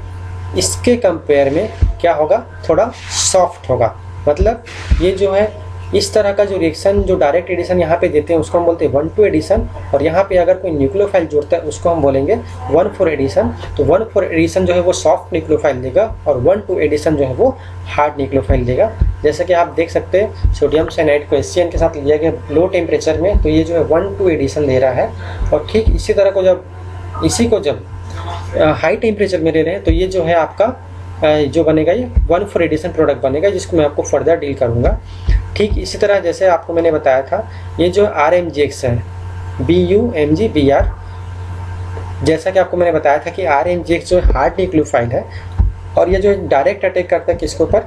इसके कंपेयर में क्या होगा, थोड़ा सॉफ्ट होगा। मतलब ये जो है इस तरह का जो रिएक्शन जो डायरेक्ट एडिशन यहाँ पे देते हैं उसको हम बोलते हैं 1-2 एडिशन, और यहाँ पे अगर कोई न्यूक्लियोफाइल जोड़ता है उसको हम बोलेंगे 1-4 एडिशन। तो 1-4 एडिशन जो है वो सॉफ्ट न्यूक्लियोफाइल देगा और 1-2 एडिशन जो है वो हार्ड न्यूक्लियोफाइल देगा। जैसे कि आप देख सकते हैं सोडियम साइनाइड को HCN के साथ लिया गया लो टेम्परेचर में, तो ये जो है 1-2 एडिशन दे रहा है। और ठीक इसी तरह को जब हाई टेम्परेचर में ले रहे हैं तो ये जो है आपका जो बनेगा ये 1-4 एडिशन प्रोडक्ट बनेगा, जिसको मैं आपको फर्दर डील करूँगा। ठीक इसी तरह जैसे आपको मैंने बताया था ये जो RMGX है, BUMG-BR, जैसा कि आपको मैंने बताया था कि RMGX जो हार्ड न्यूक्लियोफाइल है और ये जो डायरेक्ट अटैक करता है किसके ऊपर,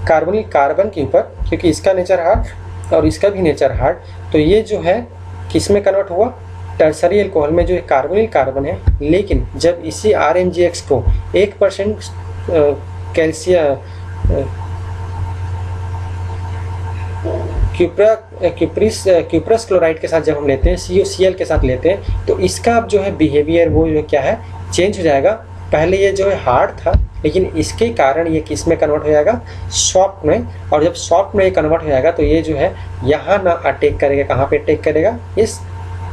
कार्बन के ऊपर, क्योंकि इसका नेचर हार्ड और इसका भी नेचर हार्ड। तो ये जो है किस में कन्वर्ट हुआ, टर्सरी अल्कोहल में, जो कार्बोनिल कार्बन है। लेकिन जब इसी RMGX को 1% क्यूप्रस क्लोराइड के साथ जब हम लेते हैं, CuCl के साथ लेते हैं, तो इसका अब जो है बिहेवियर वो जो क्या है चेंज हो जाएगा। पहले ये जो है हार्ड था, लेकिन इसके कारण ये किस में कन्वर्ट हो जाएगा, सॉफ्ट में। और जब सॉफ्ट में कन्वर्ट हो जाएगा तो ये जो है यहाँ ना अटैक करेगा, कहाँ पे अटैक करेगा, इस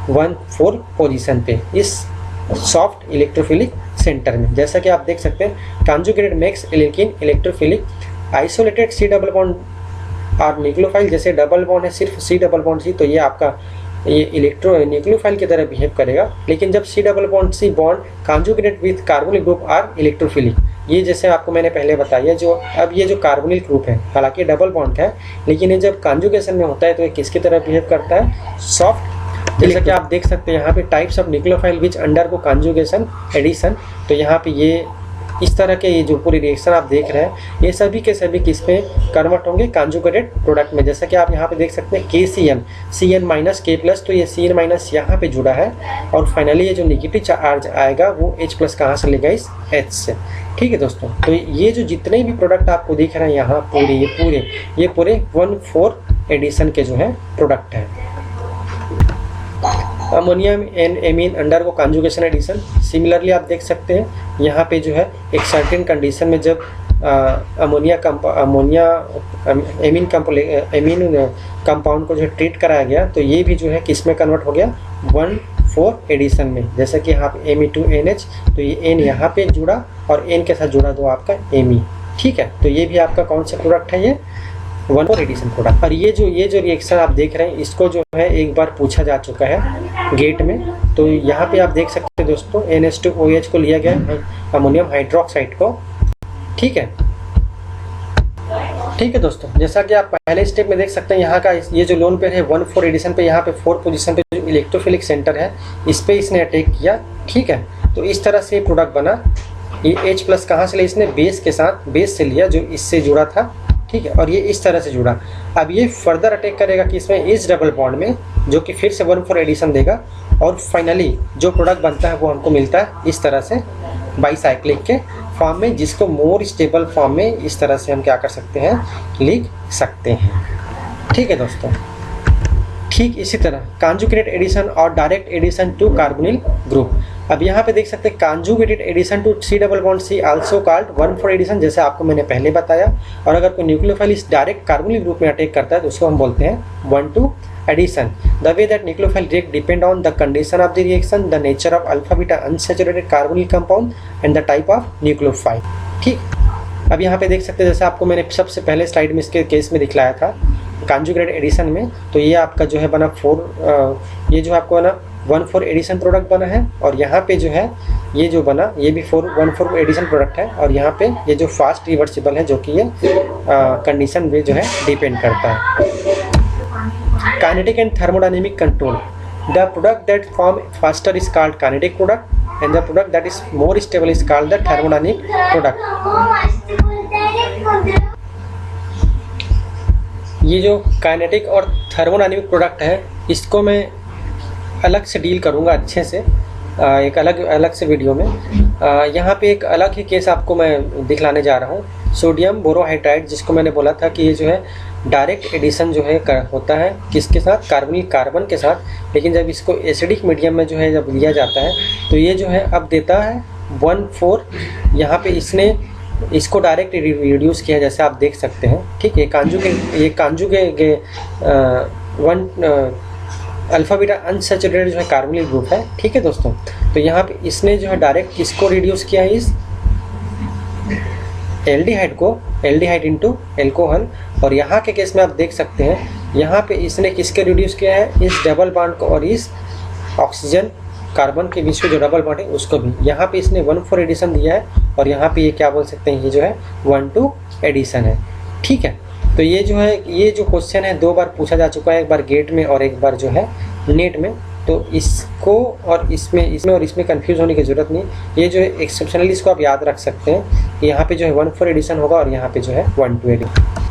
1-4 पोजीशन पे, इस सॉफ्ट इलेक्ट्रोफिलिक सेंटर में। जैसा कि आप देख सकते हैं conjugated makes alkene electrophilic, isolated C double bond और न्यूक्लियोफाइल जैसे डबल बॉन्ड है सिर्फ C डबल बॉन्ड C, तो ये आपका ये न्यूक्लियोफाइल की तरह बिहेव करेगा। लेकिन जब C double bond C bond conjugated with carbonyl group are electrophilic, ये जैसे आपको मैंने पहले बताया, जो अब ये जो कार्बोनिल ग्रुप है हालांकि डबल बॉन्ड है, लेकिन ये जब कॉन्जुगेशन में होता है तो ये किसकी तरह बिहेव करता है, सॉफ्ट। जैसा कि आप देख सकते हैं यहाँ पे types of nucleophile which undergo conjugation addition, तो यहाँ पे ये इस तरह के ये जो पूरी रिएक्शन आप देख रहे हैं ये सभी के सभी किस पे कन्वर्ट होंगे, कॉन्जुगेटेड प्रोडक्ट में। जैसा कि आप यहाँ पे देख सकते हैं KCN CN- K+, तो ये CN- यहाँ पे जुड़ा है, और फाइनली ये जो नेगेटिव चार्ज आएगा वो H+ कहाँ से लेगा, इस H से। ठीक है दोस्तों, तो ये जो जितने भी प्रोडक्ट आपको दिख रहे हैं यहाँ ये पूरे 1-4 एडिशन के जो है प्रोडक्ट हैं। अमोनियम एंड एमीन अंडर को कॉन्जुगेशन एडिशन, सिमिलरली आप देख सकते हैं यहाँ पे जो है एक सर्टेन कंडीशन में जब एमीन कंपाउंड को जो ट्रीट कराया गया तो ये भी जो है किस में कन्वर्ट हो गया, 1-4 एडिशन में। जैसे कि यहाँ पे Me2NH, तो ये N यहाँ पे जुड़ा और N के साथ जुड़ा दो आपका Me। ठीक है, तो ये भी आपका कौन सा प्रोडक्ट है, ये 1-4 एडिशन प्रोडक्ट। और ये जो रिएक्शन आप देख रहे हैं इसको जो है एक बार पूछा जा चुका है गेट में, तो यहाँ पे आप देख सकते हैं दोस्तों NH2OH को लिया गया अमोनियम हाइड्रोक्साइड को। ठीक है दोस्तों, जैसा कि आप पहले स्टेप में देख सकते हैं यहाँ का ये जो लोन पेयर है 1-4 एडिशन पे, यहाँ पे 4 पोजीशन पे जो इलेक्ट्रोफिलिक सेंटर है इस पे इसने अटैक किया। ठीक है, तो इस तरह से प्रोडक्ट बना। ये H+ कहाँ से लिया, इसने बेस से लिया जो इससे जुड़ा था। ठीक है, और ये इस तरह से जुड़ा। अब ये फर्दर अटैक करेगा कि इसमें इस डबल बॉन्ड में, जो कि फिर से 1-4 एडिशन देगा, और फाइनली जो प्रोडक्ट बनता है वो हमको मिलता है इस तरह से बाईसाइक्लिक के फॉर्म में, जिसको मोर स्टेबल फॉर्म में इस तरह से हम क्या कर सकते हैं, लिख सकते हैं। ठीक है दोस्तों, ठीक इसी तरह कॉन्जुगेटेड एडिशन और direct addition to carbonyl group. अब यहाँ पे देख सकते हैं conjugated addition to C double bond C also called 1-4 addition, जैसे आपको मैंने पहले बताया। और अगर कोई न्यूक्लियोफाइल इस डायरेक्ट कार्बोनिल ग्रुप में अटैक करता है तो उसको हम बोलते हैं 1-2 addition. The way that nucleophile react depend on the condition of the reaction, the nature of alpha beta unsaturated carbonyl compound and the type of nucleophile. ठीक, अब यहाँ पे देख सकते हैं जैसे आपको मैंने सबसे पहले स्लाइड में इसके केस में दिखलाया था कॉन्जुगेटेड एडिशन में, तो ये आपका जो है बना ये जो आपको बना 1-4 एडिशन प्रोडक्ट बना है। और यहाँ पे जो है ये जो बना ये भी 1-4 एडिशन प्रोडक्ट है। और यहाँ पे ये जो फास्ट रिवर्सिबल है, जो कि ये कंडीशन पे जो है डिपेंड करता है। Kinetic and thermodynamic control, the product that form faster is called kinetic product and the product that is more stable is called the thermodynamic product. ये जो काइनेटिक और थर्मोडायनेमिक प्रोडक्ट है इसको मैं अलग से डील करूँगा अच्छे से एक अलग से वीडियो में। यहाँ पे एक अलग ही केस आपको मैं दिखलाने जा रहा हूँ, सोडियम बोरोहाइड्राइड, जिसको मैंने बोला था कि ये जो है डायरेक्ट एडिशन जो है होता है किसके साथ, कार्बोनिल कार्बन के साथ। लेकिन जब इसको एसिडिक मीडियम में जो है जब लिया जाता है तो ये जो है अब देता है 1,4। यहाँ पे इसने इसको डायरेक्ट रिड्यूस किया जैसे आप देख सकते हैं, ठीक है। ये कांजुगे वन अल्फा बीटा अनसैचुरेटेड जो है कार्बोनिल ग्रुप है, ठीक है दोस्तों। तो यहाँ पे इसने जो है डायरेक्ट किसको रिड्यूस किया है, इस एल्डिहाइड को, एल्डिहाइड इनटू एल्कोहल। और यहाँ के केस में आप देख सकते हैं यहाँ पे इसने किसके रिड्यूस किया है, इस डबल बॉन्ड को और इस ऑक्सीजन कार्बन के बीच में जो डबल बॉन्ड है उसको भी। यहाँ पे इसने 1,4 एडिशन दिया है और यहाँ पे ये क्या बोल सकते हैं, ये जो है 1,2 एडिशन है, ठीक है। तो ये जो है, ये जो क्वेश्चन है 2 बार पूछा जा चुका है, एक बार गेट में और एक बार जो है नेट में। तो इसको और इसमें कंफ्यूज होने की ज़रूरत नहीं। ये जो है एक्सेप्शनली इसको आप याद रख सकते हैं, यहाँ पे जो है 1,4 एडिशन होगा और यहाँ पे जो है 1,2 addition.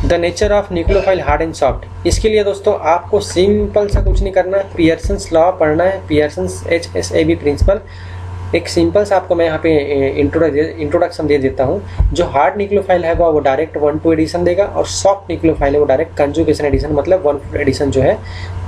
The nature of nucleophile hard and soft. इसके लिए दोस्तों आपको सिंपल सा कुछ नहीं करना है, पियर्सन्स लॉ पढ़ना है, पियर्सन्स HSAB प्रिंसिपल। एक सिंपल सा आपको मैं यहाँ पे इंट्रोडक्शन दे देता हूँ। जो हार्ड न्यूक्लियोफाइल है वो डायरेक्ट 1,2 एडिशन देगा और सॉफ्ट न्यूक्लियोफाइल है वो डायरेक्ट कंजुगेशन एडिशन मतलब 1,4 एडिशन जो है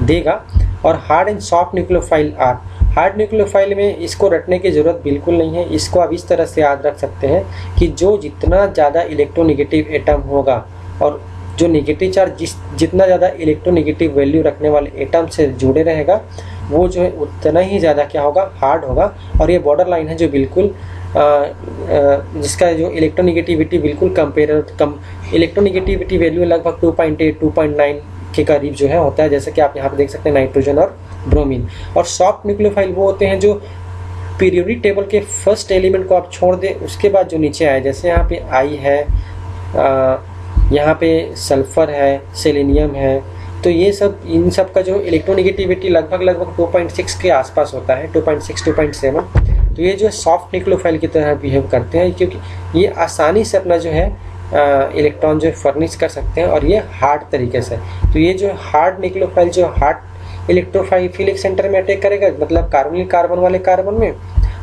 देगा। और hard and soft nucleophile are, hard nucleophile में इसको रटने की ज़रूरत बिल्कुल नहीं है। इसको आप इस तरह से याद रख सकते हैं कि जो जितना ज़्यादा इलेक्ट्रोनेगेटिव एटम होगा और जो नेगेटिव चार्ज जितना ज़्यादा इलेक्ट्रोनेगेटिव वैल्यू रखने वाले एटम से जुड़े रहेगा वो जो है उतना ही ज़्यादा क्या होगा, हार्ड होगा। और ये बॉर्डर लाइन है जो बिल्कुल जिसका जो इलेक्ट्रोनेगेटिविटी बिल्कुल इलेक्ट्रोनेगेटिविटी वैल्यू लगभग 2.8 2.9 के करीब जो है होता है, जैसे कि आप यहाँ पे देख सकते हैं नाइट्रोजन और ब्रोमीन। और सॉफ्ट न्यूक्लियोफाइल वो होते हैं जो पीरियोडिक टेबल के फर्स्ट एलिमेंट को आप छोड़ दें उसके बाद जो नीचे आए, जैसे यहाँ पे आई है, यहाँ पे सल्फर है, सेलेनियम है। तो ये सब, इन सब का जो इलेक्ट्रोनेगेटिविटी लगभग 2.6 के आसपास होता है, 2.6 2.7। तो ये जो है सॉफ्ट न्यूक्लियोफाइल की तरह बिहेव करते हैं क्योंकि ये आसानी से अपना जो है इलेक्ट्रॉन जो है फर्निश कर सकते हैं और ये हार्ड तरीके से। तो ये जो हार्ड न्यूक्लियोफाइल जो हार्ड इलेक्ट्रोफाइलिक सेंटर में अटैक करेगा मतलब कार्बोनिल कार्बन वाले कार्बन में,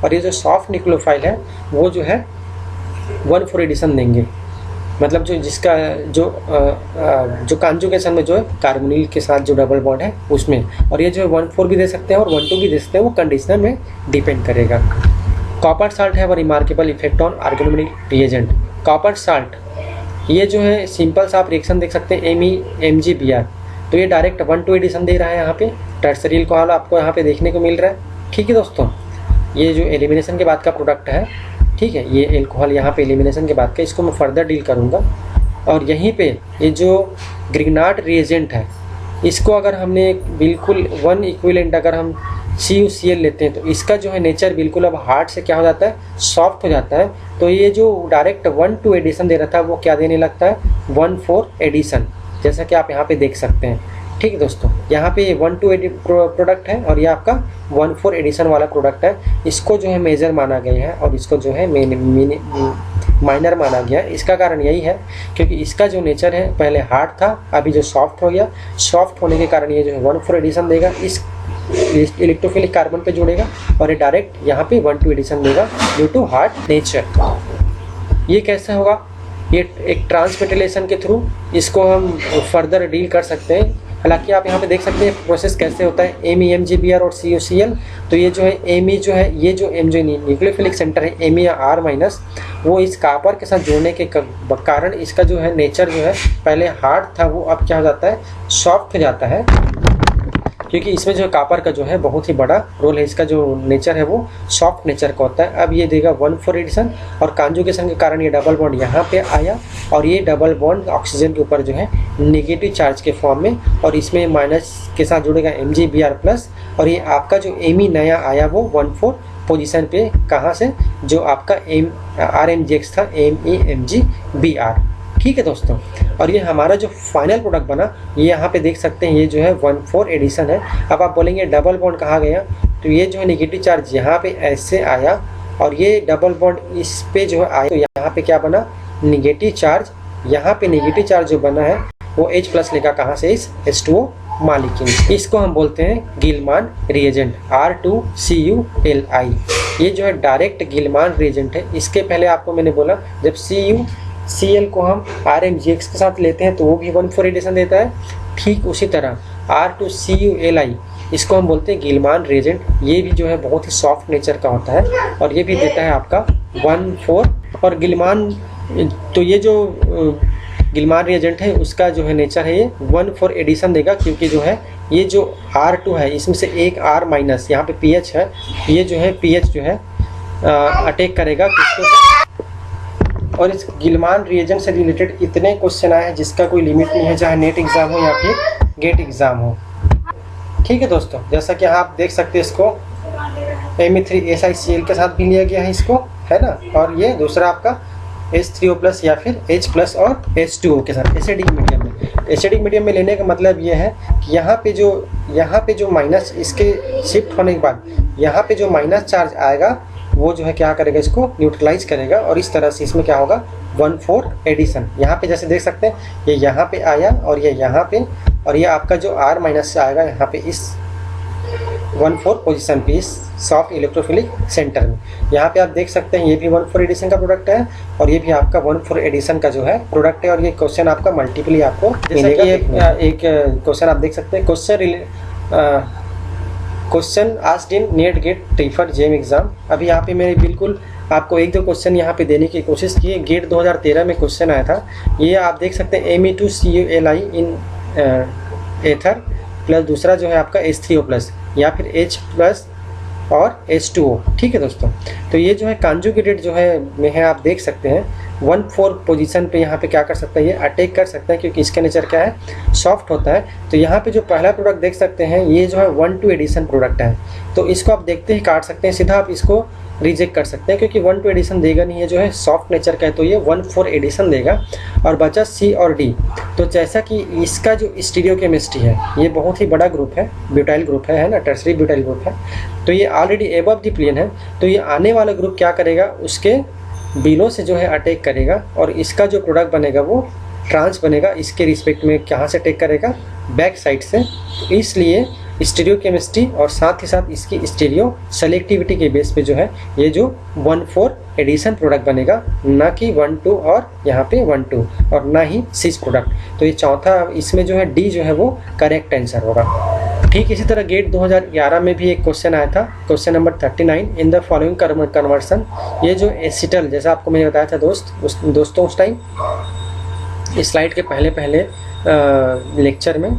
और ये जो सॉफ्ट न्यूक्लियोफाइल है वो जो है 1,4 एडिशन देंगे, मतलब जो जिसका जो कॉन्जुगेशन में जो है कार्बोनिल के साथ जो डबल बॉन्ड है उसमें। और ये जो है 1,4 भी दे सकते हैं और 1,2 भी दे सकते हैं, वो कंडीशनर में डिपेंड करेगा। कॉपर साल्ट है वो remarkable effect on organometallic reagent. Copper salt ये जो है सिंपल सा आप रिएक्शन देख सकते हैं MEMgBr। तो ये डायरेक्ट 1,2 एडिशन दे रहा है, यहाँ पे टर्सरी अल्कोहल आपको यहाँ पे देखने को मिल रहा है, ठीक है दोस्तों। ये जो एलिमिनेशन के बाद का प्रोडक्ट है, ठीक है, ये एल्कोहल यहाँ पे एलिमिनेशन के बाद का, इसको मैं फर्दर डील करूँगा। और यहीं पे ये जो ग्रिग्नार्ड रिएजेंट है इसको अगर हमने बिल्कुल 1 इक्विवेलेंट अगर हम CuCl लेते हैं तो इसका जो है नेचर बिल्कुल अब हार्ड से क्या हो जाता है, सॉफ्ट हो जाता है। तो ये जो डायरेक्ट 1,2 एडिशन दे रहा था वो क्या देने लगता है, 1,4 एडिशन, जैसा कि आप यहाँ पे देख सकते हैं, ठीक है दोस्तों। यहाँ पे ये 1,2 प्रोडक्ट है और ये आपका 1,4 एडिशन वाला प्रोडक्ट है। इसको जो है मेजर माना गया है और इसको जो है माइनर माना गया है। इसका कारण यही है क्योंकि इसका जो नेचर है पहले हार्ड था, अभी जो सॉफ्ट हो गया। सॉफ्ट होने के कारण ये जो है 1,4 एडिशन देगा, इस इलेक्ट्रोफिलिक कार्बन पे जुड़ेगा और ये डायरेक्ट यहाँ पे 1,2 एडिशन देगा ड्यू टू हार्ड नेचर। ये कैसे होगा, ये एक ट्रांसमेटिलेशन के थ्रू इसको हम फर्दर डील कर सकते हैं। हालांकि आप यहाँ पे देख सकते हैं प्रोसेस कैसे होता है, MEMgBr और CuCl। तो ये जो है Me जो है, ये जो M जो न्यूक्लियोफिलिक सेंटर है Me या R-, वो इस कॉपर के साथ जोड़ने के कारण इसका जो है नेचर जो है पहले हार्ड था वो अब क्या हो जाता है, सॉफ्ट हो जाता है, क्योंकि इसमें जो कॉपर का जो है बहुत ही बड़ा रोल है। इसका जो नेचर है वो सॉफ्ट नेचर का होता है। अब ये देगा 1,4 एडिशन और कॉन्जुगेशन के कारण ये डबल बॉन्ड यहाँ पे आया और ये डबल बॉन्ड ऑक्सीजन के ऊपर जो है नेगेटिव चार्ज के फॉर्म में, और इसमें माइनस के साथ जुड़ेगा MgBr+। और ये आपका जो Me नया आया वो 1,4 पोजीशन पे, कहाँ से, जो आपका RMgX था MEMgBr, ठीक है दोस्तों। और ये हमारा जो फाइनल प्रोडक्ट बना ये यहाँ पे देख सकते हैं, ये जो है 1,4 एडिशन है। अब आप बोलेंगे डबल बॉन्ड कहाँ गया, तो ये जो है नेगेटिव चार्ज यहाँ पे ऐसे आया और ये डबल बॉन्ड इस पे जो है आया, तो यहाँ पे क्या बना, नेगेटिव चार्ज। यहाँ पे नेगेटिव चार्ज जो बना है वो H+ लेगा कहाँ से, इस H2O मालिकीन। इसको हम बोलते हैं गिलमान रिएजेंट, R2CuLi। ये जो है डायरेक्ट गिलमान रिएजेंट है। इसके पहले आपको मैंने बोला जब CuCl को हम RmGx के साथ लेते हैं तो वो भी 1,4 एडिशन देता है। ठीक उसी तरह R2CuLi इसको हम बोलते हैं गिलमान रिएजेंट। ये भी जो है बहुत ही सॉफ्ट नेचर का होता है और ये भी देता है आपका 1,4। और गिलमान, तो ये जो गिलमान रिएजेंट है उसका जो है नेचर है ये 1,4 एडिशन देगा, क्योंकि जो है ये जो R2 है इसमें से एक R माइनस यहाँ पे pH है, ये जो है pH जो है अटैक करेगा किसको। और इस गिलमान रिएजेंट से रिलेटेड इतने क्वेश्चन आए हैं जिसका कोई लिमिट नहीं है, चाहे नेट एग्जाम हो या फिर गेट एग्जाम हो। ठीक है दोस्तों, जैसा कि आप देख सकते हैं इसको Me3SiCl के साथ भी लिया गया है इसको, है ना। और ये दूसरा आपका H3O+ या फिर H+ और H2O के साथ एसिडिक मीडियम में। एसिडिक मीडियम में लेने का मतलब ये है कि यहाँ पे जो माइनस इसके शिफ्ट होने के बाद यहाँ पे जो माइनस चार्ज आएगा वो जो है क्या करेगा, इसको न्यूट्रलाइज करेगा और इस तरह से इसमें क्या होगा 1,4 एडिशन। यहाँ पे जैसे देख सकते हैं ये यहाँ पे आया और ये यहाँ पे, और ये आपका जो R माइनस से आएगा यहाँ पे इस 1,4 पोजीशन पे इस सॉफ्ट इलेक्ट्रोफिलिक सेंटर में। यहाँ पे आप देख सकते हैं ये भी 1,4 एडिशन का प्रोडक्ट है और ये भी आपका 1,4 एडिशन का जो है प्रोडक्ट है। और ये क्वेश्चन आपका मल्टीपली आपको मिलेगा। एक क्वेश्चन आप देख सकते हैं, question asked in NET GATE TIFR JEM exam. अभी यहाँ पे मैंने बिल्कुल आपको एक दो क्वेश्चन यहाँ पे देने की कोशिश की है। गेट 2013 में क्वेश्चन आया था, ये आप देख सकते हैं Me2CuLi इन एथर प्लस दूसरा जो है आपका H3O+ या फिर H+ और H2O। ठीक है दोस्तों, तो ये जो है कॉन्जुगेटेड जो है में है, आप देख सकते हैं 1,4 पोजीशन पे यहाँ पे क्या कर सकता है, ये अटैक कर सकता है क्योंकि इसका नेचर क्या है, सॉफ्ट होता है। तो यहाँ पे जो पहला प्रोडक्ट देख सकते हैं ये जो है 1,2 एडिशन प्रोडक्ट है, तो इसको आप देखते ही काट सकते हैं, सीधा आप इसको रिजेक्ट कर सकते हैं क्योंकि 1,2 एडिशन देगा नहीं, ये जो है सॉफ्ट नेचर का है, तो ये 1,4 एडिशन देगा। और बचा C और D। तो जैसा कि इसका जो स्टीरियोकेमिस्ट्री है ये बहुत ही बड़ा ग्रुप है, ब्यूटाइल ग्रुप है ना, टर्सरी ब्यूटाइल ग्रुप है, तो ये ऑलरेडी एबव द प्लेन है। तो ये आने वाला ग्रुप क्या करेगा, उसके बिलो से जो है अटैक करेगा और इसका जो प्रोडक्ट बनेगा वो ट्रांस बनेगा। इसके रिस्पेक्ट में कहाँ से अटैक करेगा, बैक साइड से। तो इसलिए स्टीरियोकेमिस्ट्री और साथ ही साथ इसकी स्टीरियो सेलेक्टिविटी के बेस पे जो है ये जो 1,4 एडिशन प्रोडक्ट बनेगा, ना कि 1,2 और यहाँ पे 1,2 और ना ही सिस प्रोडक्ट। तो ये चौथा इसमें जो है D जो है वो करेक्ट आंसर होगा। ठीक इसी तरह गेट 2011 में भी एक क्वेश्चन आया था, question number 39, in the following conversion. ये जो एसिटल, जैसा आपको मैंने बताया था दोस्तों उस टाइम इस स्लाइड के पहले लेक्चर में,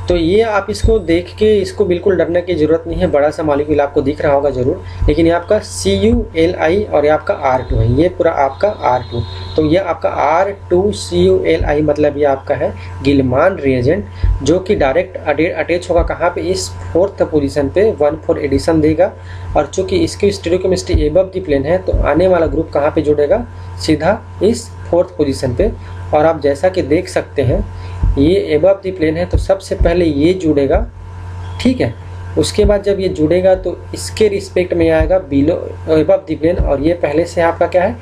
तो ये आप इसको देख के इसको बिल्कुल डरने की ज़रूरत नहीं है। बड़ा सा मॉलिक्यूल आपको दिख रहा होगा ज़रूर, लेकिन ये आपका CuLi और ये आपका R2 है, ये पूरा आपका R2। तो ये आपका R2CuLi मतलब ये आपका है गिलमान रिएजेंट, जो कि डायरेक्ट अटैच होगा कहाँ पे, इस 4th पोजीशन पे 1,4 एडिशन देगा। और चूँकि इसकी स्टीरियोकेमिस्ट्री एबव द प्लेन है तो आने वाला ग्रुप कहाँ पे जुड़ेगा, सीधा इस 4th पोजीशन पे। और आप जैसा कि देख सकते हैं ये एबव द प्लेन है तो सबसे पहले ये जुड़ेगा, ठीक है। उसके बाद जब ये जुड़ेगा तो इसके रिस्पेक्ट में आएगा बिलो एबव द प्लेन, और ये पहले से आपका क्या है,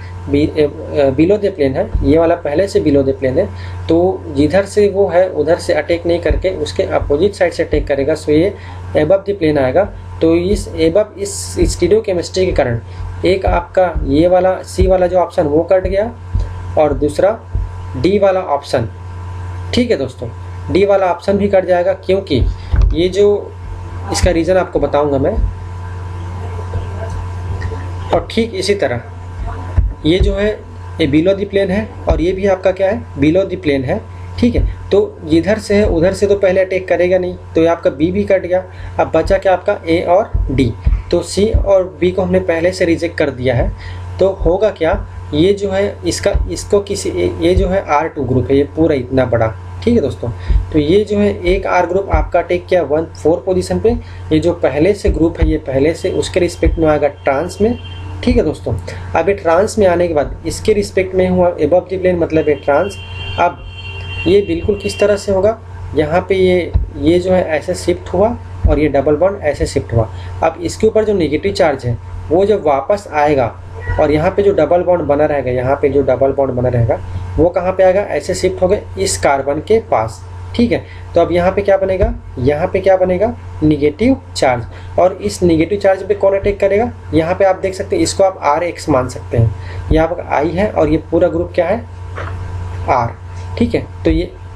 बिलो द प्लेन है, ये वाला पहले से बिलो द प्लेन है। तो जिधर से वो है उधर से अटैक नहीं करके उसके अपोजिट साइड से अटैक करेगा, सो ये एबव द प्लेन आएगा। तो इस एबव इस स्टीरियोकेमिस्ट्री के कारण एक आपका ये वाला C वाला जो ऑप्शन वो कट गया और दूसरा D वाला ऑप्शन, ठीक है दोस्तों, D वाला ऑप्शन भी कट जाएगा, क्योंकि ये जो इसका रीज़न आपको बताऊंगा मैं। और ठीक इसी तरह ये जो है ये बिलो द प्लेन है और ये भी आपका क्या है, बिलो द प्लेन है, ठीक है। तो जिधर से है उधर से तो पहले अटैक करेगा नहीं, तो ये आपका B भी कट गया। अब बचा क्या आपका A और D। तो C और B को हमने पहले से रिजेक्ट कर दिया है, तो होगा क्या, ये जो है इसको किसी ये जो है R2 ग्रुप है, ये पूरा इतना बड़ा, ठीक है दोस्तों। तो ये जो है एक R ग्रुप आपका अटैक किया 1,4 पोजीशन पे, ये जो पहले से ग्रुप है ये पहले से उसके रिस्पेक्ट में आएगा ट्रांस में, ठीक है दोस्तों। अब ये ट्रांस में आने के बाद इसके रिस्पेक्ट में हुआ एबव द प्लेन मतलब ये ट्रांस। अब ये बिल्कुल किस तरह से होगा, यहाँ पे ये जो है ऐसे शिफ्ट हुआ और ये डबल बॉन्ड ऐसे शिफ्ट हुआ। अब इसके ऊपर जो नेगेटिव चार्ज है वो जब वापस आएगा और यहाँ पे जो डबल बॉन्ड बना रहेगा, यहाँ पे जो डबल बॉन्ड बना रहेगा वो कहाँ पे आएगा, ऐसे शिफ्ट हो गए इस कार्बन के पास, ठीक है। तो अब यहाँ पे क्या बनेगा, यहाँ पे क्या बनेगा, निगेटिव चार्ज, और इस निगेटिव चार्ज पे कौन अटैक करेगा, यहाँ पे आप देख सकते हैं, इसको आप RX मान सकते हैं, यहाँ पर I है और ये पूरा ग्रुप क्या है, R, ठीक है। तो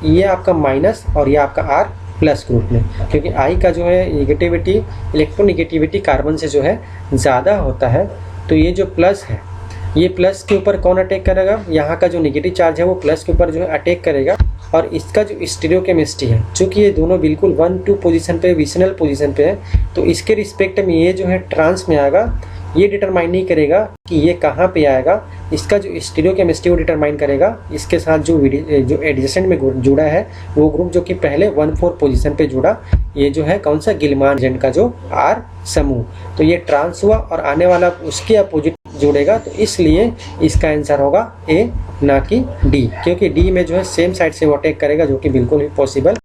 ये आपका माइनस और ये आपका R प्लस ग्रुप में, क्योंकि I का जो है निगेटिविटी, इलेक्ट्रोनिगेटिविटी कार्बन से जो है ज़्यादा होता है, तो ये जो प्लस है, ये प्लस के ऊपर कौन अटैक करेगा, यहाँ का जो निगेटिव चार्ज है वो प्लस के ऊपर जो है अटैक करेगा। और इसका जो स्टीरियोकेमिस्ट्री है, चूँकि ये दोनों बिल्कुल 1-2 पोजीशन पे, विशनल पोजीशन पे है, तो इसके रिस्पेक्ट में ये जो है ट्रांस में आएगा, ये डिटरमाइन नहीं करेगा कि ये कहाँ पे आएगा, इसका जो स्टीरियोकेमिस्ट्री वो डिटरमाइन करेगा। इसके साथ जो एडजेसेंट में जुड़ा है वो ग्रुप जो कि पहले 1-4 पोजीशन पे जुड़ा, ये जो है कौन सा, गिलमान एजेंट का जो R समूह, तो ये ट्रांस हुआ और आने वाला उसके अपोजिट जुड़ेगा, तो इसलिए इसका आंसर होगा A ना कि D, क्योंकि D में जो है सेम साइड से वो अटैक करेगा, जो कि बिल्कुल भी पॉसिबल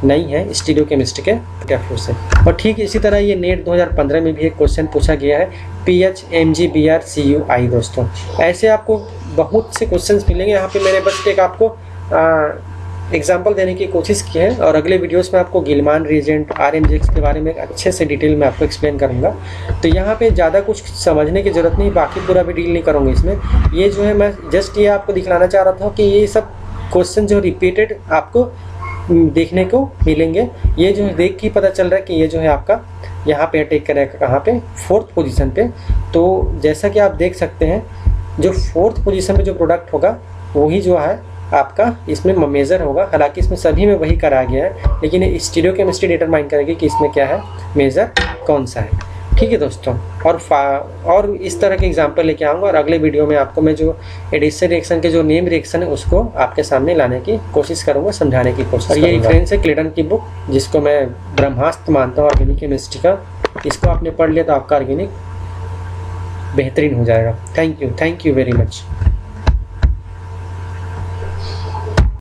नहीं है स्टीरियोकेमिस्ट्री के टैफो से। और ठीक इसी तरह ये नेट 2015 में भी एक क्वेश्चन पूछा गया है, PH MgBr CuI। दोस्तों ऐसे आपको बहुत से क्वेश्चंस मिलेंगे, यहाँ पे मैंने बस एक आपको एग्जाम्पल देने की कोशिश की है, और अगले वीडियोस में आपको गिलमान रिएजेंट, RMGX के बारे में अच्छे से डिटेल में आपको एक्सप्लेन करूँगा। तो यहाँ पे ज़्यादा कुछ समझने की ज़रूरत नहीं, बाकी पूरा भी डील नहीं करूँगा इसमें। ये जो है मैं जस्ट ये आपको दिखलाना चाह रहा था कि ये सब क्वेश्चन जो रिपीटेड आपको देखने को मिलेंगे, ये जो है देख के पता चल रहा है कि ये जो है आपका यहाँ पे अटैक करेगा कहाँ पे, 4th पोजीशन पे। तो जैसा कि आप देख सकते हैं, जो 4th पोजीशन पे जो प्रोडक्ट होगा वही जो है आपका इसमें मेजर होगा। हालांकि इसमें सभी में वही करा गया है, लेकिन ये स्टीरियोकेमिस्ट्री डिटरमाइन करेगी कि इसमें क्या है, मेजर कौन सा है। ठीक है दोस्तों, और इस तरह के एग्जाम्पल लेके आऊँगा, और अगले वीडियो में आपको मैं जो एडिशन रिएक्शन के जो नेम रिएक्शन है उसको आपके सामने लाने की कोशिश करूँगा, समझाने की कोशिश करूँगा। ये रेफरेंस है क्लेटन की बुक, जिसको मैं ब्रह्मास्त्र मानता हूँ ऑर्गेनिक केमिस्ट्री का। इसको आपने पढ़ लिया तो आपका ऑर्गेनिक बेहतरीन हो जाएगा। Thank you very much.